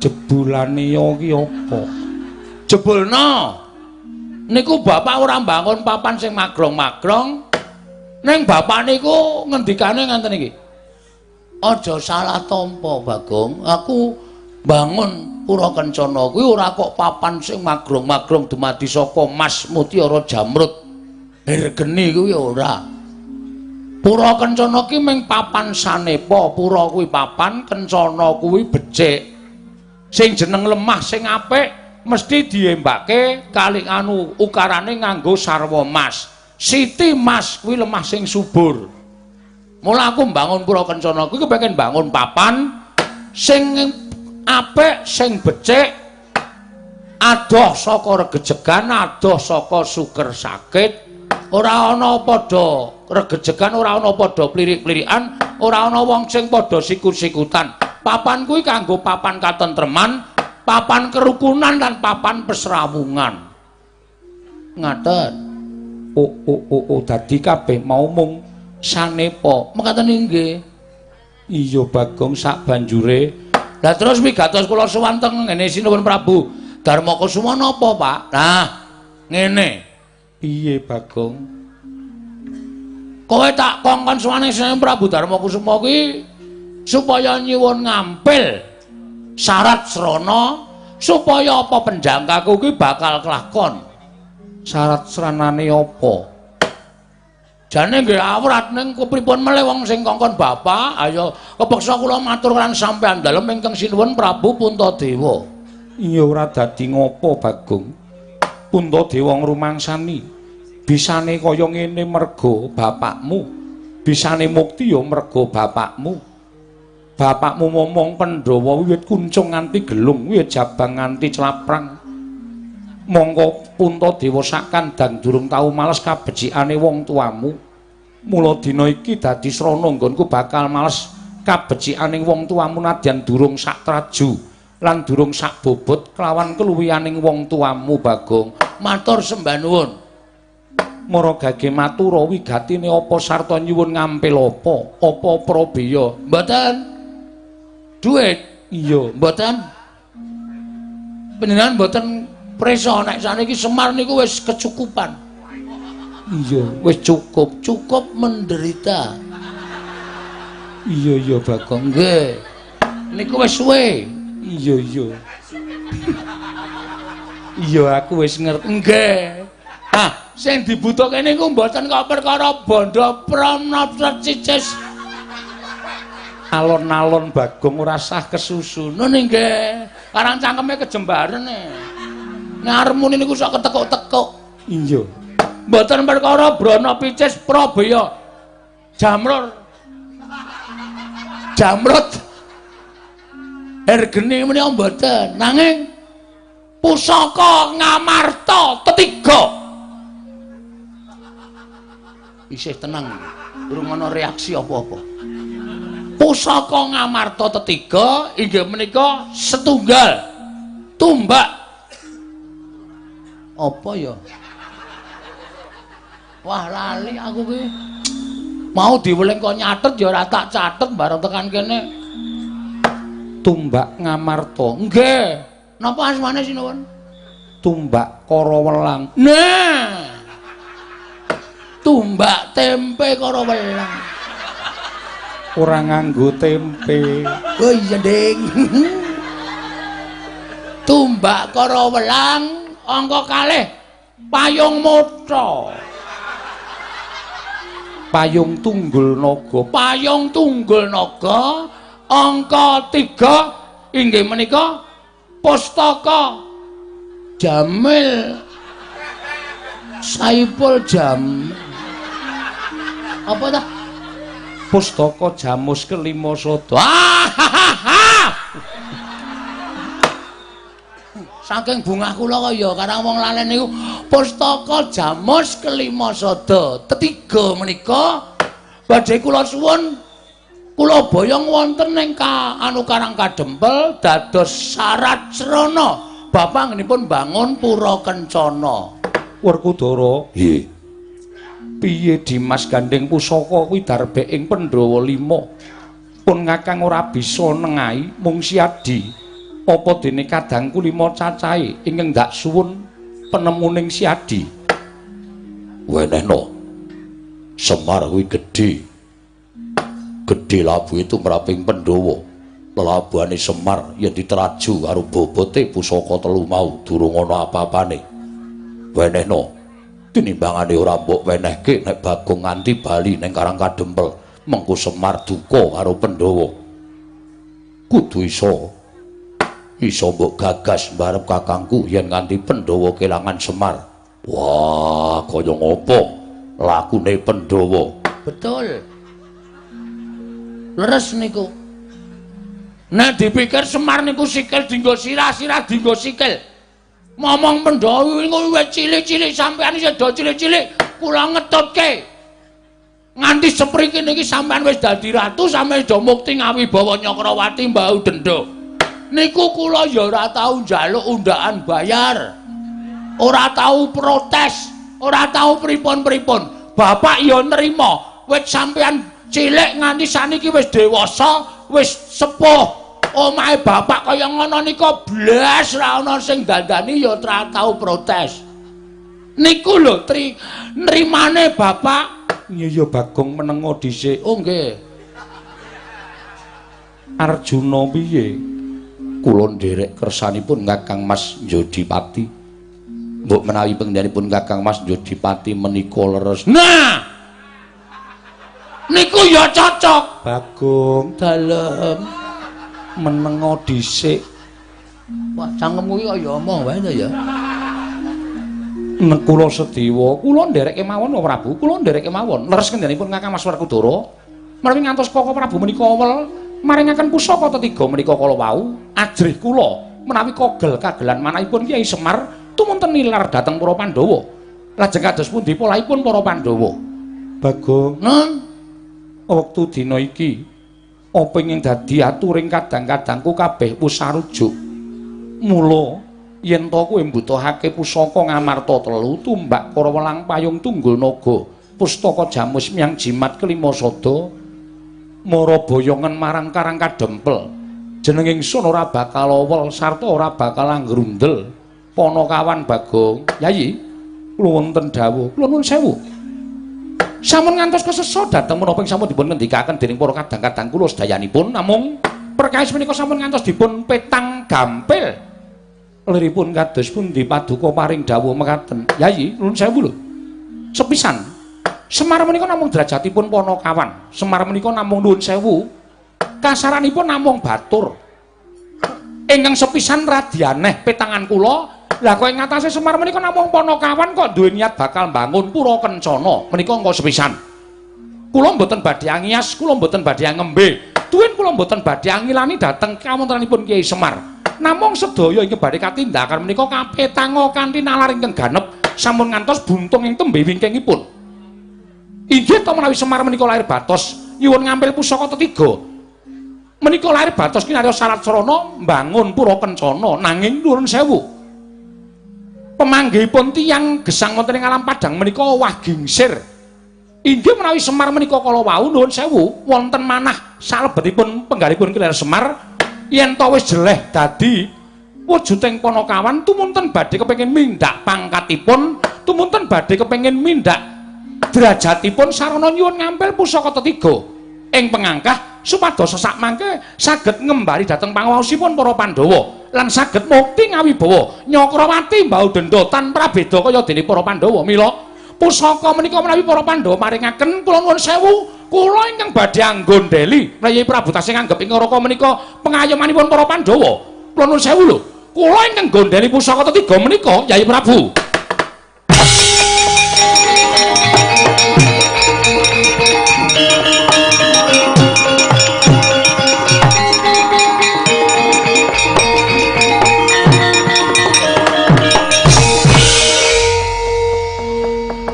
Jebulane yo ki apa? Jebulna niku bapak ora mbangun papan sing magrong-magrong. Ning bapak niku ngendikane ngenten iki. Aja salah tampa, Bagong. Aku bangun Pura Kencana kuwi ora kok papan sing magrong-magrong dumadi saka Mas Mutiara Jamrut Hergeni kuwi ora. Pura Kencana ki mung papan sanepa, pura kuwi papan, Kencana kuwi becik. Sing jeneng lemah sing apik mesti diembake kali anu ukarane nganggo sarwa mas. Siti Mas kuwi lemah sing subur. Mula aku mbangun Pura Kencana kuwi kepengin bangun papan sing apik, sing becik, adoh saka regejegan, adoh saka suker sakit, ora ana padha regejegan, ora ana padha plirik-plirikan, ora ana wong sing padha sikut-sikutan. Papan kuwi kanggo papan katentreman, papan kerukunan lan papan pesrawungan. Ngaten. Oh, dadi kabeh mau mung sanepa. Mekaten nggih. Iya Bagong sak banjure. Lah terus wigatos kula sowan teng ngene Sinuwun Prabu Darmakusuma napa, Pak? Nah, ngene. Piye Bagong? Kowe tak kongkon sowane Sinuwun Prabu Darmakusuma kuwi supaya nyuwun ngampil syarat srana supaya apa penjangkaku kuwi bakal kelakon. Syarat sranane apa? Jane nggih awrat ning kepripun melih wong sing kongkon bapak, ayo kepeksa kula matur kan sampean dalem ingkang Sinuwun Prabu Puntadewa. Iya ora dadi ngopo Bagong. Puntadewa ngrumangsani. Bisane kaya ngene merga bapakmu. Bisane mukti ya merga bapakmu. Bapakmu momong Pandhawa wiwit kuncung nganti gelung, wiwit jabang nganti celaprang. Monggo Puntadewa sakandang durung tau males kabecikane wong tuamu. Mula dina iki dadi srana nggonku bakal males kabecikaning wong tuamu nadyan durung sak traju lan durung sak bobot kelawan keluwihaning wong tuamu Bagong. Matur sembah nuwun. Mara gage matura wigatine apa sarta nyuwun ngampil apa? Apa prabeya? Mboten. Duit. Iya, mboten. Panjenengan mboten prisa nek saniki Semar niku wis kecukupan. Iya, wis cukup menderita. Iya Bagong. Nggih. Niku wis suwe. Iya. Iya aku wis ngerti. Nggih. Ah, sing dibutuhke niku mboten kok perkara bondo pramnata cicis. Alon-alon Bagong ora sah kesusun. Nggih. Karang cangkeme kejembaren e. Ngarmune niku sok ketekuk-tekuk. Iya. Mboten perkara brana picis prabaya. Jamrut Hergeni menika mboten nanging pusaka Ngamarta Tetiga isih tenang durung ana reaksi apa-apa. Pusaka Ngamarta Tetiga inggih menika setunggal tumbak apa ya? Wah lali aku ki. Mau diweling kok nyatet ya ora tak catet bareng tekan kene. Tumbak Ngamarta. Nggih. Napa asmane sinuwun? Tumbak Karawelang. Nah. Tumbak tempe Karawelang. Ora nganggo tempe. Oh iya, Ding. Tumbak Karawelang angka kalih payung motha. Payung Tunggul Naga. Payung Tunggul Naga angka 3 inggih menika Pustaka Jamil Saipul Jam apa ta? Pustaka Jamus Kelima Sada. Saking bungah kula kaya karang wong lalen niku Pustaka Jamus Kelima Sada. Tetiga menika badhe kula suwun kula boyong wonten ing anu Karang Kadempel dados syarat srana Bapak ngenipun bangun Pura Kencana. Werkudara, Nggih. piye Dimas gandeng pusaka kuwi darbe ing Pandhawa 5. Pun Kakang ora bisa nengahi mung Siadi. Apa dene kadangku 5 cacahe ingkang ndak suwun penemuning Siadi. Wenehna. Semar kuwi gedhe. Gedhe labuhe itu meraping Pandhawa. Lelabuhane Semar yen diteraju karo bobote pusaka 3 mau durung ana apa-apane. Wenehna. Tinimbangane ora mbok wenehke nek Bagong nganti bali ning Karang Kadempel, mengko Semar duka karo Pandhawa. Kudu iso mbok gagas mbarep kakangku yen nganti Pandhawa kelangan Semar. Wah, kaya ngopo lakune Pandhawa? Betul. Leres niku. Nek dipikir Semar niku sikil dinggo sirah-sirah dinggo sikil. Momong Pandhawa niku wis cilik-cilik sampean isih do cilik-cilik kula ngetutke. Nganti sepriki niki sampean wis dadi ratu sampeyan do mukti ngawibawa Nyakrawati mbau denda. Niku kula ya ora tau njaluk undaan bayar. Ora tau protes, ora tau pripun-pripun. Bapak ya nrimo, wis sampeyan cilik nganti saniki wis dewasa, wis sepuh. Omahe bapak kaya ngono nika blas ra ana sing dandani ya ora tau protes. Niku lho nrimane bapak. Ya Bagong menengo dhisik. Oh nggih. Arjuna piye? Kula nderek kersanipun Kakang Mas Jodipati. Mbok menawi penggenipun Kakang Mas Jodipati menika leres. Nah. Niku ya cocok. Bagong Dalem menengo dhisik. wah cangkemmu iki kaya omong wae to ya. Nek kula Sedewa, kula ndereke mawon Prabu, kula ndereke mawon. Leres kendhanipun Kakang Mas Werkudara. Menawi ngantos Kaka Prabu menika awel maringaken pusaka tetiga menika kala wau, ajrih kula menawi kagel-kagelan manahipun Kyai Semar tumunten nilar dhateng para Pandhawa. Lajeng kados pundi polahipun para Pandhawa? Bagong, wektu dina iki apa ingkang dadi aturing kadang-kadangku kabeh wis sarujuk. Mula yen to kowe mbutuhake pusaka Ngamarta 3, tumbak Karawelang payung Tunggul Naga, pustaka Jamus Myang Jimat Kelima Sada, mara boyongan marang Karang Kadempel. Jeneng ingsun ora bakal awel sarta ora bakal anggrundel. Panakawan Bagong. Yayi, kula wonten dawuh. Kula nuwun sewu. Sampun ngantos kesesa dhateng menapa sampun dipun ngendikaken dening para kadang-kadang kula sedayanipun, namung perkawis menika sampun ngantos dipun petang gampil. Liripun kados pundi paduka paring dawuh mekaten. Yayi, nuwun sewu lho. Sepisan Semar menika namung derajatipun Panakawan. Semar menika namung nuwun sewu. Kasaranipun namung batur. Ingkang sepisan radyaneh petangan kula. Lah kok ing ngatasé Semar menika namung Panakawan kok duwe niat bakal mbangun Pura Kencana. Menika engko sepisan. Kula mboten badhe angias, kula mboten badhe ngembe. Tuwin kula mboten badhe angilani dhateng kawontenanipun Kyai Semar. Namung sedaya ingkang badhe katindakan menika kapetanga kanthi nalar ingkang ganep sampun ngantos buntung ing tembe wingkingipun. Inggih to menawi Semar menika lair Batos nyuwun ngampil pusaka ketiga. Menika lair Batos kinarya syarat sarana mbangun pura kencana nanging nuwun sewu. Pemanggihipun tiyang gesang wonten ing alam Padang menika wah gingsir. Inggih menawi Semar menika kala wau nuwun sewu wonten manah salebetipun penggalipun Kiler Semar yen to wis jeleh dadi wujuding Panakawan tumunten badhe kepengin mindhak pangkatipun, tumunten badhe kepengin mindhak derajatipun sarana nyuwun ngampil pusaka ketiga ing pengangkah supados sesak mangke saged ngembali dhateng pangawaosipun para Pandhawa lan saged mukti ngawibawa Nyakrawati mbau denda tanpa beda kaya dene para Pandhawa. Mila pusaka menika menawi para Pandhawa maringaken kula nuwun sewu, kula ingkang badhe anggondheli Kyai Prabu tasih nganggep ing ngaraka menika pengayomanipun para Pandhawa. Kula nuwun sewu lho, kula ingkang gondheli pusaka ketiga menika Kyai Prabu.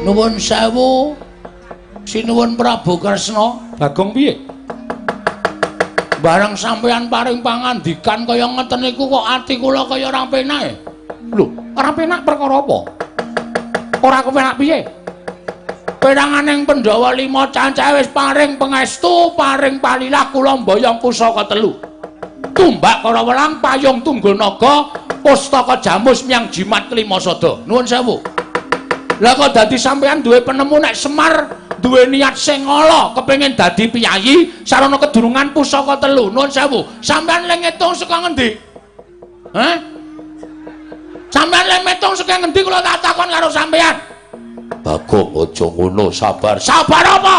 Nuwun sewu sinuwun Prabu Kresna. Bagong piye? Bareng sampeyan paring pangandikan kaya ngeten niku kok ati kula kaya ora penak. Lho, ora penak perkara apa? Ora kepenak piye? Peranganing Pandhawa 5 cacahe wis paring pangestu, paring palilah kula mboyong pusaka 3. Tumbak Kara Welang, payung Tunggul Naga, pustaka Jamus Myang Jimat Kelima Sada. Nuwun sewu. Lah kok dadi sampeyan duwe penemu nek Semar duwe niat sing ala kepengin dadi piyayi sarana kedurungan pusaka 3. Nuwun sewu. Sampeyan le ngitung saka ngendi? Hah? Sampeyan le metung saka ngendi kula tak takon karo sampeyan? Bagong aja ngono, sabar. Sabar apa?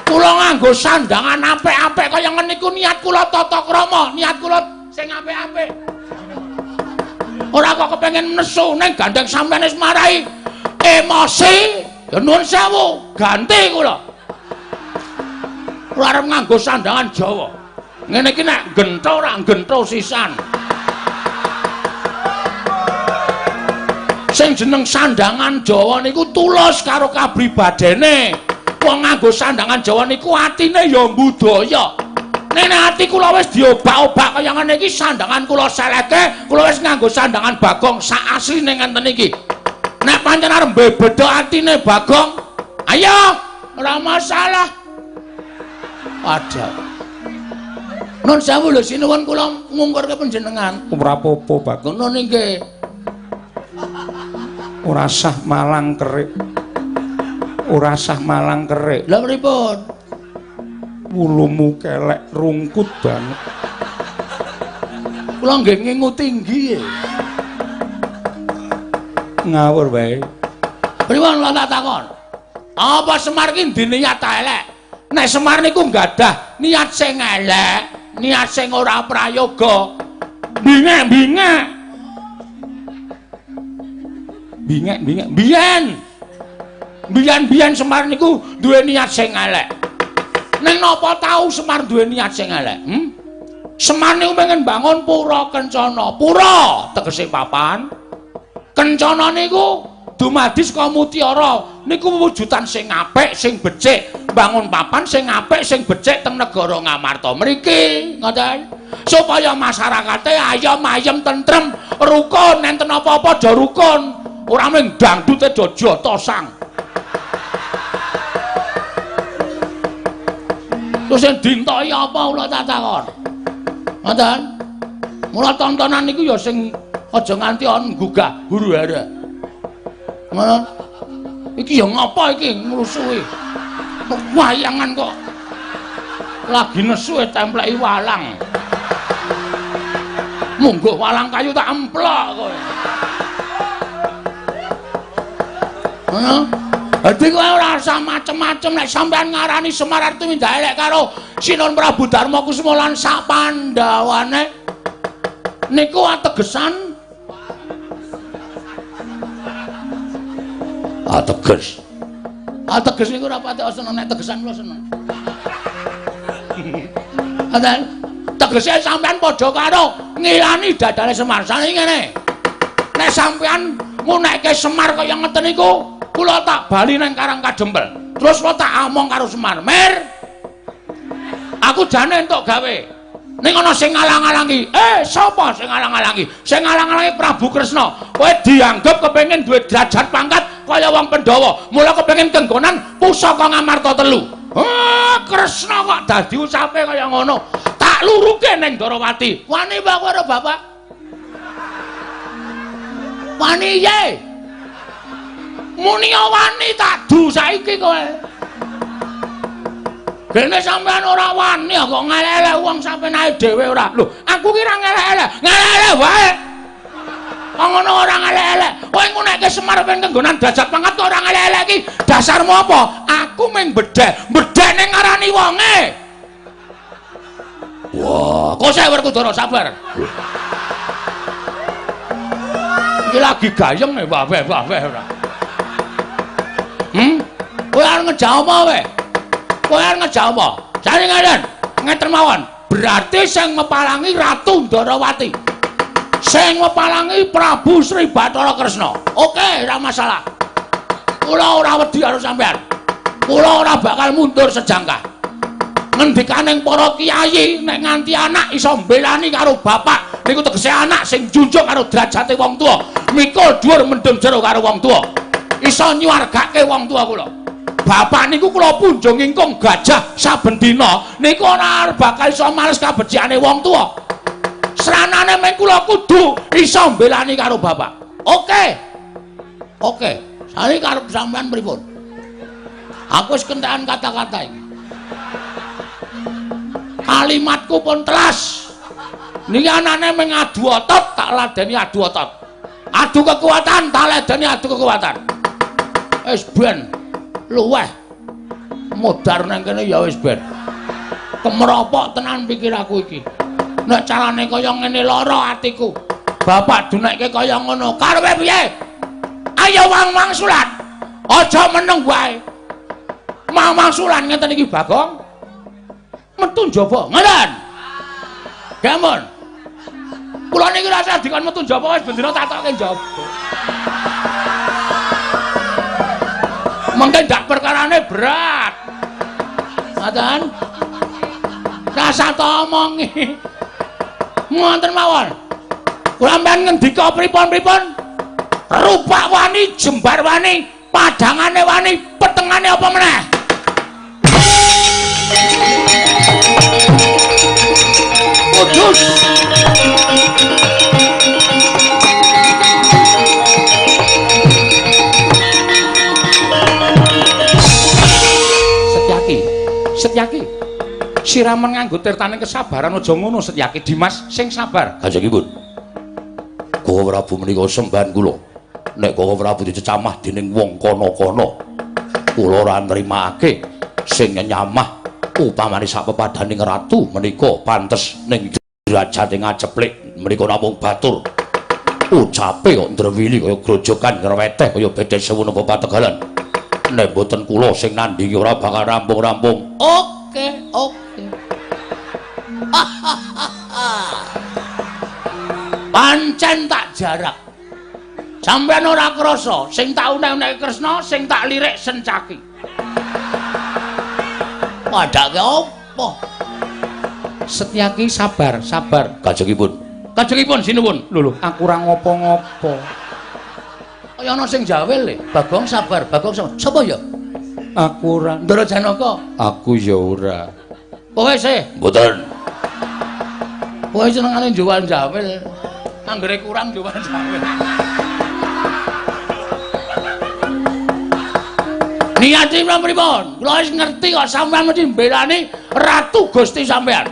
Kula nganggo sandangan apik-apik kaya ngene iku niat kula tata krama, niat kula sing apik-apik. Ora kok kepengin nesu ning gandeng sampeyan wis marai emosi. Ya nuwun sewu, ganti kula. Kula arep nganggo sandangan Jawa. Ngene iki nek gentho ora gentho sisan. Sing jeneng sandangan Jawa niku tulus karo kabribadene. Wong nganggo sandangan Jawa niku atine ya budaya. Nek ati kula wis diobak-obak kaya ngene iki sandangan kula seleke, kula wis nganggo sandangan Bagong sak asline ngenten iki. Nek pancen arep bebeda atine Bagong, ayo ora masalah. Ada. Nun sewu lho sinuwun kula ngungkurke panjenengan. Ora apa-apa, Bagong. Ngono nggih. Ora sah malang kerik. Ora sah malang kerik. Lah pripun? Wulumu kelek rungkut banget. Kula nggih ngingu tinggi. Ngawur wae. Pripun kula tak takon? Apa Semar ki diniat elek? Nek Semar niku nggadah niat sing elek, niat sing ora prayoga. Bingek-bingek. Bingek-bingek. Biyen Semar niku duwe niat sing elek. Ning napa tau Semar duwe niat sing elek? Semar niku pengen bangun pura kencana. Pura tegese papan. Kencana niku dumadi saka mutiara. Niku wujudan sing apik, sing becik. Bangun papan sing apik, sing becik teng negara Ngamarta mriki, ngoten. Supaya masyarakate ayem-ayem tentrem, rukun, enten apa-apa aja rukun. Ora mung dangdute aja jotosang. Terus yang dintoki apa kula tak takon? Ngoten. Mula tontonan niku ya sing aja nganti ana gugah huru-hara. Ngono. Iki ya ngapa iki ngrusuhi? Wayangan kok lagi nesu templeki walang. Monggo walang kayu tak emplok kowe. Ngono. Dadi kowe ora usah macem-macem nek sampean ngarani Semar arep mindah elek karo Sinuwun Prabu Darmakusuma lan sak Pandhawane niku ategesan Ateges. Ateges niku ora pati seneng nek tegesan kula seneng. Adan tegese sampean padha karo ngilani dadane Semar. Sane ngene. Nek sampean ngunekke Semar kaya ngeten niku, kula tak bali nang Karang Kadempel. Terus kula tak among karo Semar. Mir. Aku jane entuk gawe. Ning ana sing ngalang-alangi. Sapa sing ngalang-alangi? Sing ngalang-alangi Prabu Kresna. Kowe dianggep kepengin duwe derajat pangkat kaya wong Pandhawa. Mula kepengin kenggonan pusaka Ngamarta 3. Kresna kok dadi ucape kaya ngono. Tak luruke ning Darawati. Wani wae karo bapak. Wani ye. Muni wani tak du saiki kowe. Gene sampean ora wani kok ngelek-elek wong sampean ae dhewe ora. Lho, aku ki ra ngelek-elek. Ngelek-elek wae. Kok ngono ora ngelek-elek. Kowe ngunekke Semar ben kenggonan derajat pangkat kok ora ngelek-elek ki. Dasarmu apa? Aku mung bedhek ning ngarani wonge. Wah, kok saya Werkudara sabar. Iki lagi gayeng nek wae ora. Kowe arep ngejawab apa wae? Kowe arep ngejawab apa? Jane ngeten mawon. Berarti sing mepalangi Ratu Ndarawati. Sing mepalangi Prabu Sri Bathara Kresna. Oke, ora masalah. Kula ora wedi karo sampean. Kula ora bakal mundur sejangkah. Ngendikaning para kiai nek nganti anak iso mbelani karo bapak niku tegese anak sing junjung karo derajate wong tuwa. Mikul dhuwur mendem jero karo wong tuwa. Iso nyuwargake wong tuwa kula. Bapak niku kula punjung ingkung gajah saben dina niku ora bakal iso males kabeciane wong tuwa. Sranane meng kula kudu iso mbelani karo bapak. Oke. Sari karep sampean pripun? Aku wis kentekan kata-kata iki. Kalimatku pun telas. Niki anane meng adu otot tak ladeni adu otot. Adu kekuatan tak ladeni adu kekuatan. Wis ben luweh modar nang kene ya wis ben. Kemropok tenan pikir aku iki. Nek carane kaya ngene lara atiku. Bapak dunekke kaya ngono. Karepe piye? Ayo wang-wangsulan. Aja meneng wae. Wang-wangsulan ngeten iki Bagong. Metu njaba. Ngeten. Gampun. Kula niki rasa dikon metu njaba wis bendina tak tokke njaba. Mengke ndak perkarane berat. Ngoten. Rasa to omongi. Ngoten mawon. Kula sampeyan ngendika pripun-pripun? Rupak wani, jembar wani, padangane wani, petengane apa meneh? Kudus. Setyaki. Siraman nganggo tirtaning kesabaran aja ngono Setyaki. Dimas sing sabar. Kanjengipun. Kala Prabu menika sembahan kula. Nek Kala Prabu dicecamah dening wong kana-kana, kula ora nrimake sing nyamah upamane sak pepadaning ratu menika pantes ning derajate ngaceplik menika namung batur. Ucape kok ndrewili kaya grojokan ngreweteh kaya bedhe sewu napa pategalan. Nek mboten kula sing nandhingi ora bakal rampung-rampung. Oke. Pancen tak jarak. Sampeyan ora krasa sing tak unek-unek Kresna, sing tak lirik Sencaki. Padake apa? Setyaki sabar. Kanjengipun sinuwun. Lho, aku ora ngopo-ngopo. Kaya ana sing jawel le. Bagong sabar. Sapa ya? Aku ora. Ndara Janaka. Aku ya ora. Kowe sih. Mboten. Kowe senengane jual jawel. Anggere kurang jual jawel. Niatipun pripun? Kula wis ngerti kok sampeyan mesti mbelani Ratu Gusti sampeyan.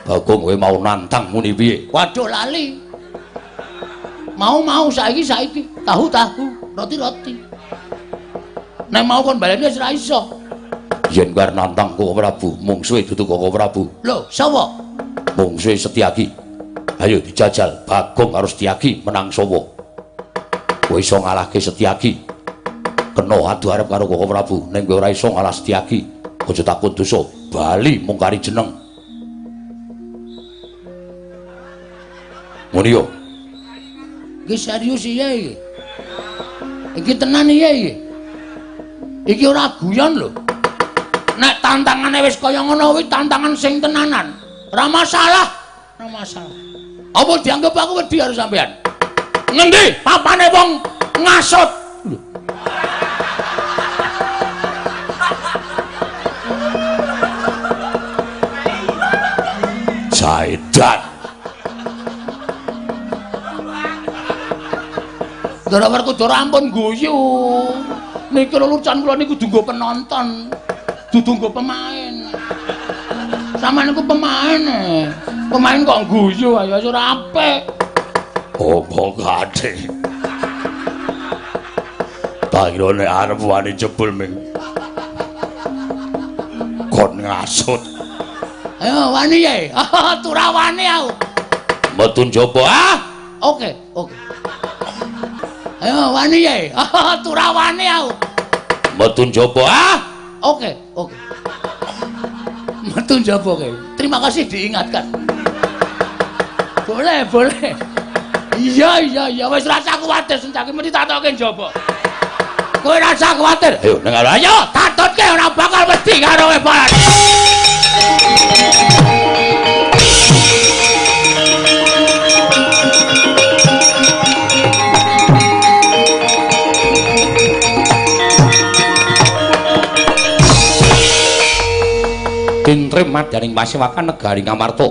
Bagong kowe mau nantang muni piye? Waduh lali. Mau saiki tahu roti. Nek mau kon baleni wis ora iso. Yen karo nantang Kala Prabu, mungsuhe dudu Kala Prabu. Lho, sapa? Mungsuhe Setyaki. Ayo dijajal Bagong karo Setyaki menang sapa? Kowe iso ngalahke Setyaki. kena adu arep karo Koko Prabu ning kowe ora iso ngalah Setyaki. Aja takut dosa, bali mung kari jeneng. Ngono yo. Iki serius iya iki. Iki tenan iya iki. Iki ora guyon lho. Nek tantangane wis kaya ngono kuwi tantangan sing tenanan. Ora masalah. Ora masalah. Apa dianggap aku wedi karo sampean? Ngendi papane wong ngasut? Jaidan. Dora Werkudara ampun guyu. Niki lelucan kula niku kudu nggo penonton, dudu nggo pemain. Sampeyan niku pemain. Pemain kok guyu ayo ora apik. Apa kate? Tak kira nek arep wani jebul ming. Kon ngasut. Ayo wani ya. Tura wani aku. Metu njaba ah? Oke. Ayo wani ya. Tura wani aku. Metu njaba ah? Oke. Metu njaba kae. Terima kasih diingatkan. Boleh. Iya, wis rasa kuwatir sencake mesti tak tokke njaba. Kowe rasa kuwatir. Ayo nang Ayo, tatutke ora bakal mesti karo kowe balan. Tintrim madyaning Pasewakan negari Ngamarta.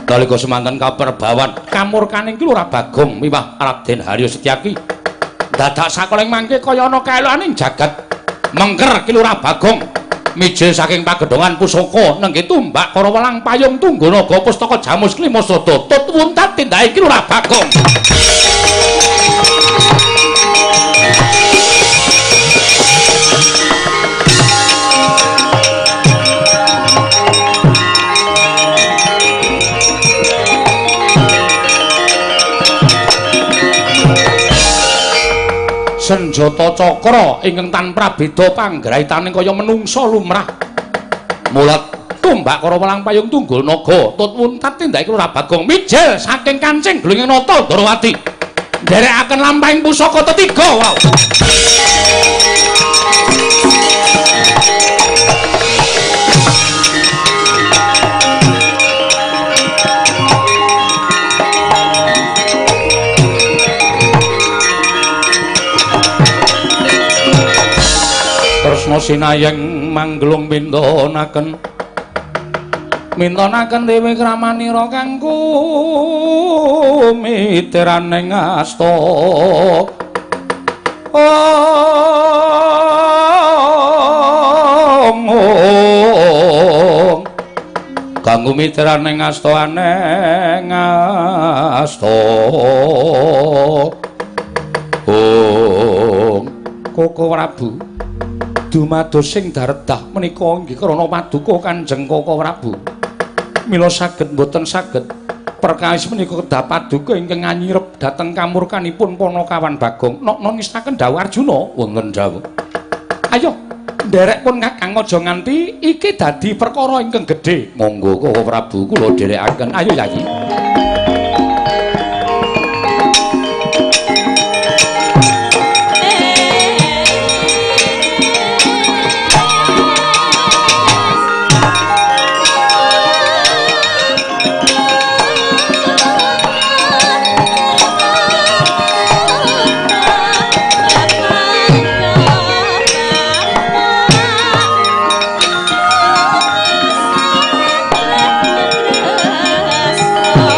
Nalika semanten kaperbawan kamurkaning ki ora Bagong miwah Raden Haryo Setyaki. Dadak sakoleng mangke kaya ana kaeloaning jagat. Mengker ki ora Bagong. Mijil saking pagedhongan pusaka nengge tumbak para welang payung Tungganaga pustaka Jamus Klimasada tut wuntat tindake ki ora Bagong. Senjata cakra ingkang tanpa beda panggraitaning kaya menungsa lumrah. Mulat tumbak karo welang payung Tungganaga tut wuntat tindake ora Bagong mijil saking kancing glunging nata Ndrawati. Nderekaken lampahing pusaka tetiga wow. Tresna sinayeng manglung mintonaken dewe kramanira kanggo mitiraning asta kanggo mitiraning asta aneng asta Koko Prabu dumados sing daredah menika inggih krana paduka Kanjeng Koko Prabu. Mila saged mboten saged perkawis menika kedah paduka ingkang anyirep dhateng kamurkanipun Panakawan Bagong. Nokna ngestaken dawuh Arjuna wonten dawuh. Ayo nderek pun Kakang aja nganti iki dadi perkara ingkang gedhe. Monggo Koko Prabu kula dherekaken. Ayo Yayi. Oh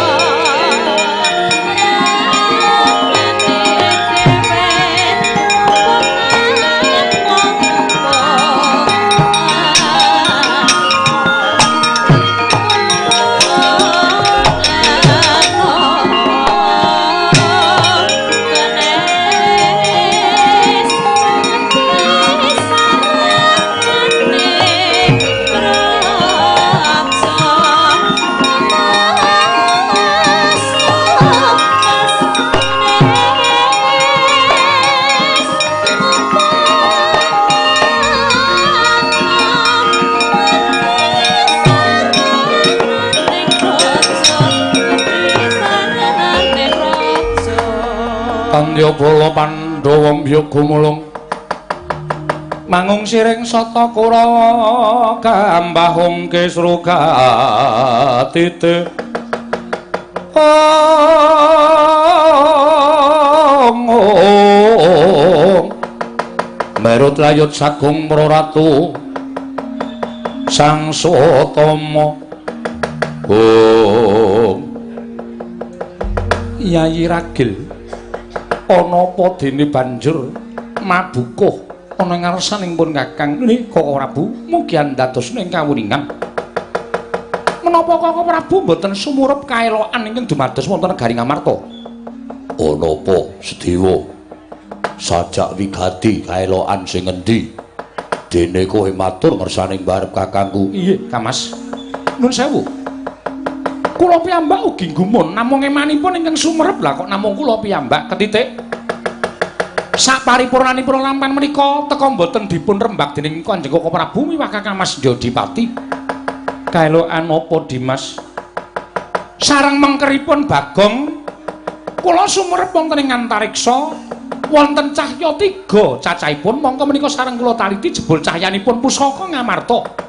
Pandya bala Pandhawa mbiya gumulung mangung siring sata Kurawa gambahung Kesrugati Merut layut sagung Praratu Sang Sotama Yayi Ragil ana apa dene banjur mabukuh ana ngarsanipun Kakang nggih Koko Prabu mugi andados ing kawuningan menapa Koko Prabu mboten sumurep kaelokan ingkang dumados wonten negari Ngamarta ana apa Sedewa sajak wigati kaelokan sing endi dene kowe matur ngersaning barep kakangku iya Kamas nun sewu kula piyambak ugi gumun namung emanipun ingkang sumerep lah kok namung kula piyambak ketitik saparipurnanipun lampan menika teka mboten dipun rembak dening Kanjeng Koko Prabu miwah Kakang Mas Jodipati kaelokan apa Dimas sareng mengkeripun Bagong kula sumerep wonten ing antariksa wonten cahya 3 cacahipun mongko menika sareng kula taliti jebul cahyanipun pusaka Ngamarta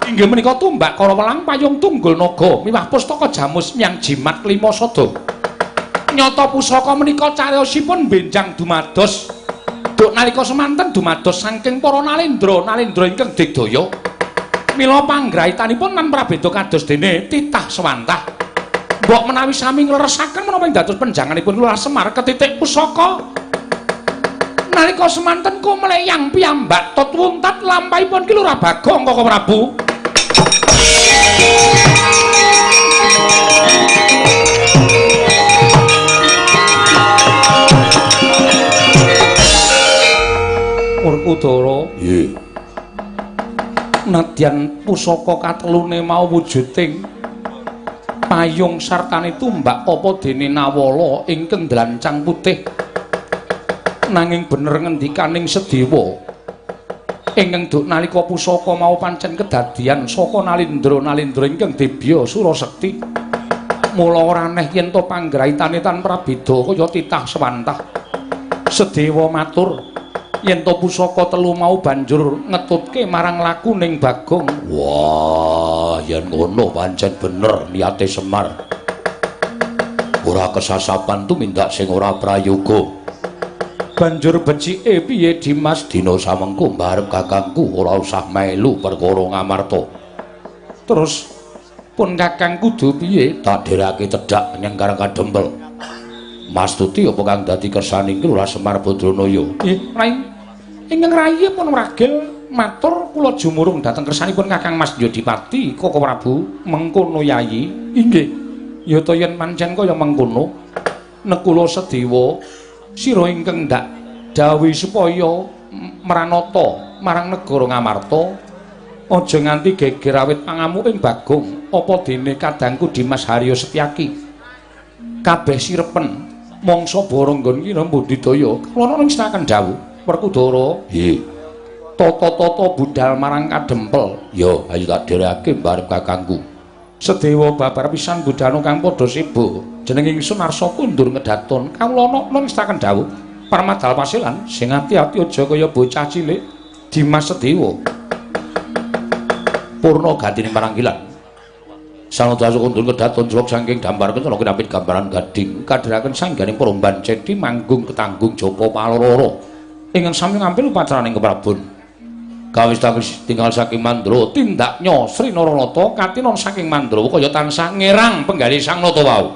inggih menika tumbak kala welang payung tunggul naga miwah pustaka jamus nyang jimat 5 sada nyata pusaka menika cariyosipun benjang dumados duk nalika semanten dumados saking para nalendra ingkang digdaya mila panggraitanipun lan prabeda kados dene titah swantah mbok menawi sami ngleresaken menapa ing dados penjanganipun Lurah Semar ketitik pusaka nalika semanten kumleyang piyambak tutwuntat lampahipun ki Lurah Bagong Koko Prabu Werkudara nggih nadyan pusaka katelune mau wujuding payung sartane tumbak apa dene Nawala ingkang dlancang putih nanging bener ngendikaning Sedewa ingkang duk nalika pusaka mau pancen kedadian saka nalendra ingkang debya Surasekti mula ora aneh yen to panggraitane tan prabeda kaya titah swantah Sedewa matur yen to pusaka 3 mau banjur ngetutke marang lakuning Bagong wah yen ngono pancen bener niate Semar ora kesasapan tumindak sing ora prayoga banjur becike piye Dimas dina samengko mbarep kakangku ora usah melu perkara Ngamarta terus pun kakang kudu piye tak derake cedhak nyang Karang Kadempel Mastuti apa kang dadi kersaning Lurah Semar Badranaya Rai ingkang rayi pun Ragil matur kula jumurung dhateng kersanipun Kakang Mas Jodipati Koko Prabu mengkono Yayi inggih ya to yen pancen kaya mengkono nek kula Sedewa sira ingkang ndak dawuh supaya mranata marang negara Ngamarta aja nganti geger awit pangamuking Bagong apa dene kadangku Dimas Haryo Setyaki kabeh sirepen mangsa Baranggon kira mbudidaya kula ning sinaken dawuh Werkudara nggih tata-tata budal marang Kadempel ya ayo tak dherekake barep kakangku Sedewa babar pisan budal kang padha sibo jeneng ingsun arsa kundur ngedaton kawula ana ngestaken dawuh Parmadal Pasilan sing ati-ati aja kaya bocah cilik Dimas Sedewa purna gantine maranggilan sanadyan kundur ngedaton jlok saking gambar kencana kinapit gambaran gading kadhiraken sangganing peromban cedhi manggung ketanggung japa paloro ingkang sami ngambil upacaraning keprabon kawis tinggal saking Mandrawa tindaknya Sri Naranata katinon saking Mandrawa kaya tansah ngerang penggali sang nata wau